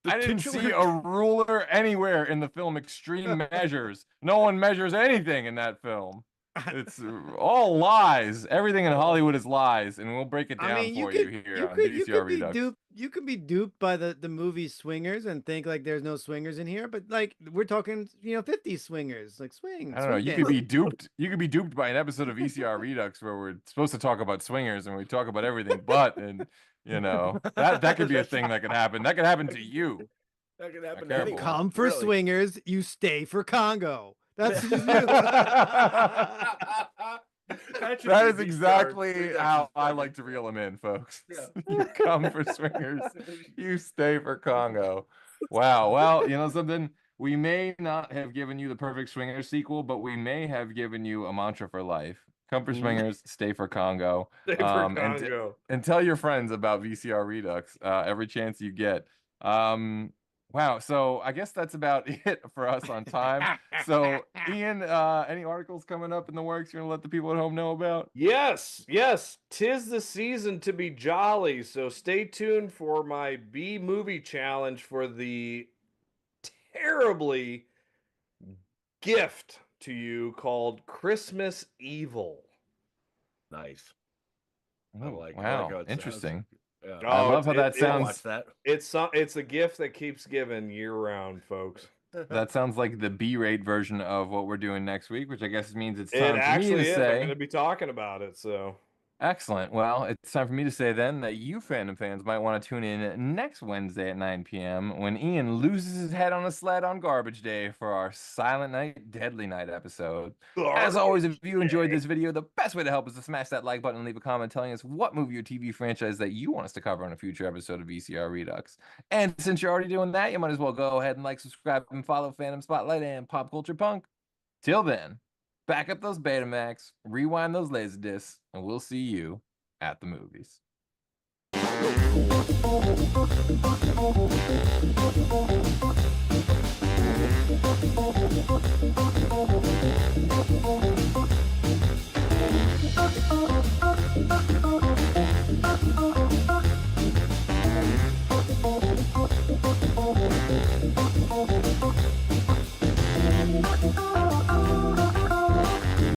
I didn't see a ruler anywhere in the film Extreme Measures. No one measures anything in that film. It's all lies. Everything in Hollywood is lies, and we'll break it down for you here on VCR Redux. You could be duped by the movie Swingers and think like there's no swingers in here, but like we're talking 50 swingers, like swing. I don't know. swing You could be duped. You could be duped by an episode of VCR Redux where we're supposed to talk about swingers and we talk about everything but, and that could be a thing that could happen. That could happen to you. That can happen to Careful. anyone. Come for really. swingers, you stay for Congo. That's That is exactly how I like to reel them in, folks. You come for swingers, you stay for Congo. Wow. Well, you know something? We may not have given you the perfect swingers sequel, but we may have given you a mantra for life. Come for swingers, stay for Congo. Stay for Congo. And tell your friends about VCR Redux every chance you get. Wow, so I guess that's about it for us on time. So, Ian, any articles coming up in the works you're gonna let the people at home know about? Yes, 'tis the season to be jolly. So stay tuned for my B movie challenge for the terribly gift to you called Christmas Evil. Nice. Oh, like wow, how it sounds. interesting. Yeah. I love how that I'll sounds. watch that. It's a gift that keeps giving year round, folks. That sounds like the B-rate version of what we're doing next week, which I guess means it's It time for me actually to is. I'm say. going to be talking about it. So Excellent. Well, it's time for me to say then that you Fandom fans might want to tune in next Wednesday at 9 p.m. when Ian loses his head on a sled on Garbage Day for our Silent Night, Deadly Night episode. As always, if you enjoyed this video, the best way to help is to smash that like button and leave a comment telling us what movie or TV franchise that you want us to cover on a future episode of VCR Redux. And since you're already doing that, you might as well go ahead and like, subscribe, and follow Fandom, Spotlight, and Pop Culture Punk. Till then, back up those Betamax, rewind those Laserdiscs, and we'll see you at the movies. Thank you.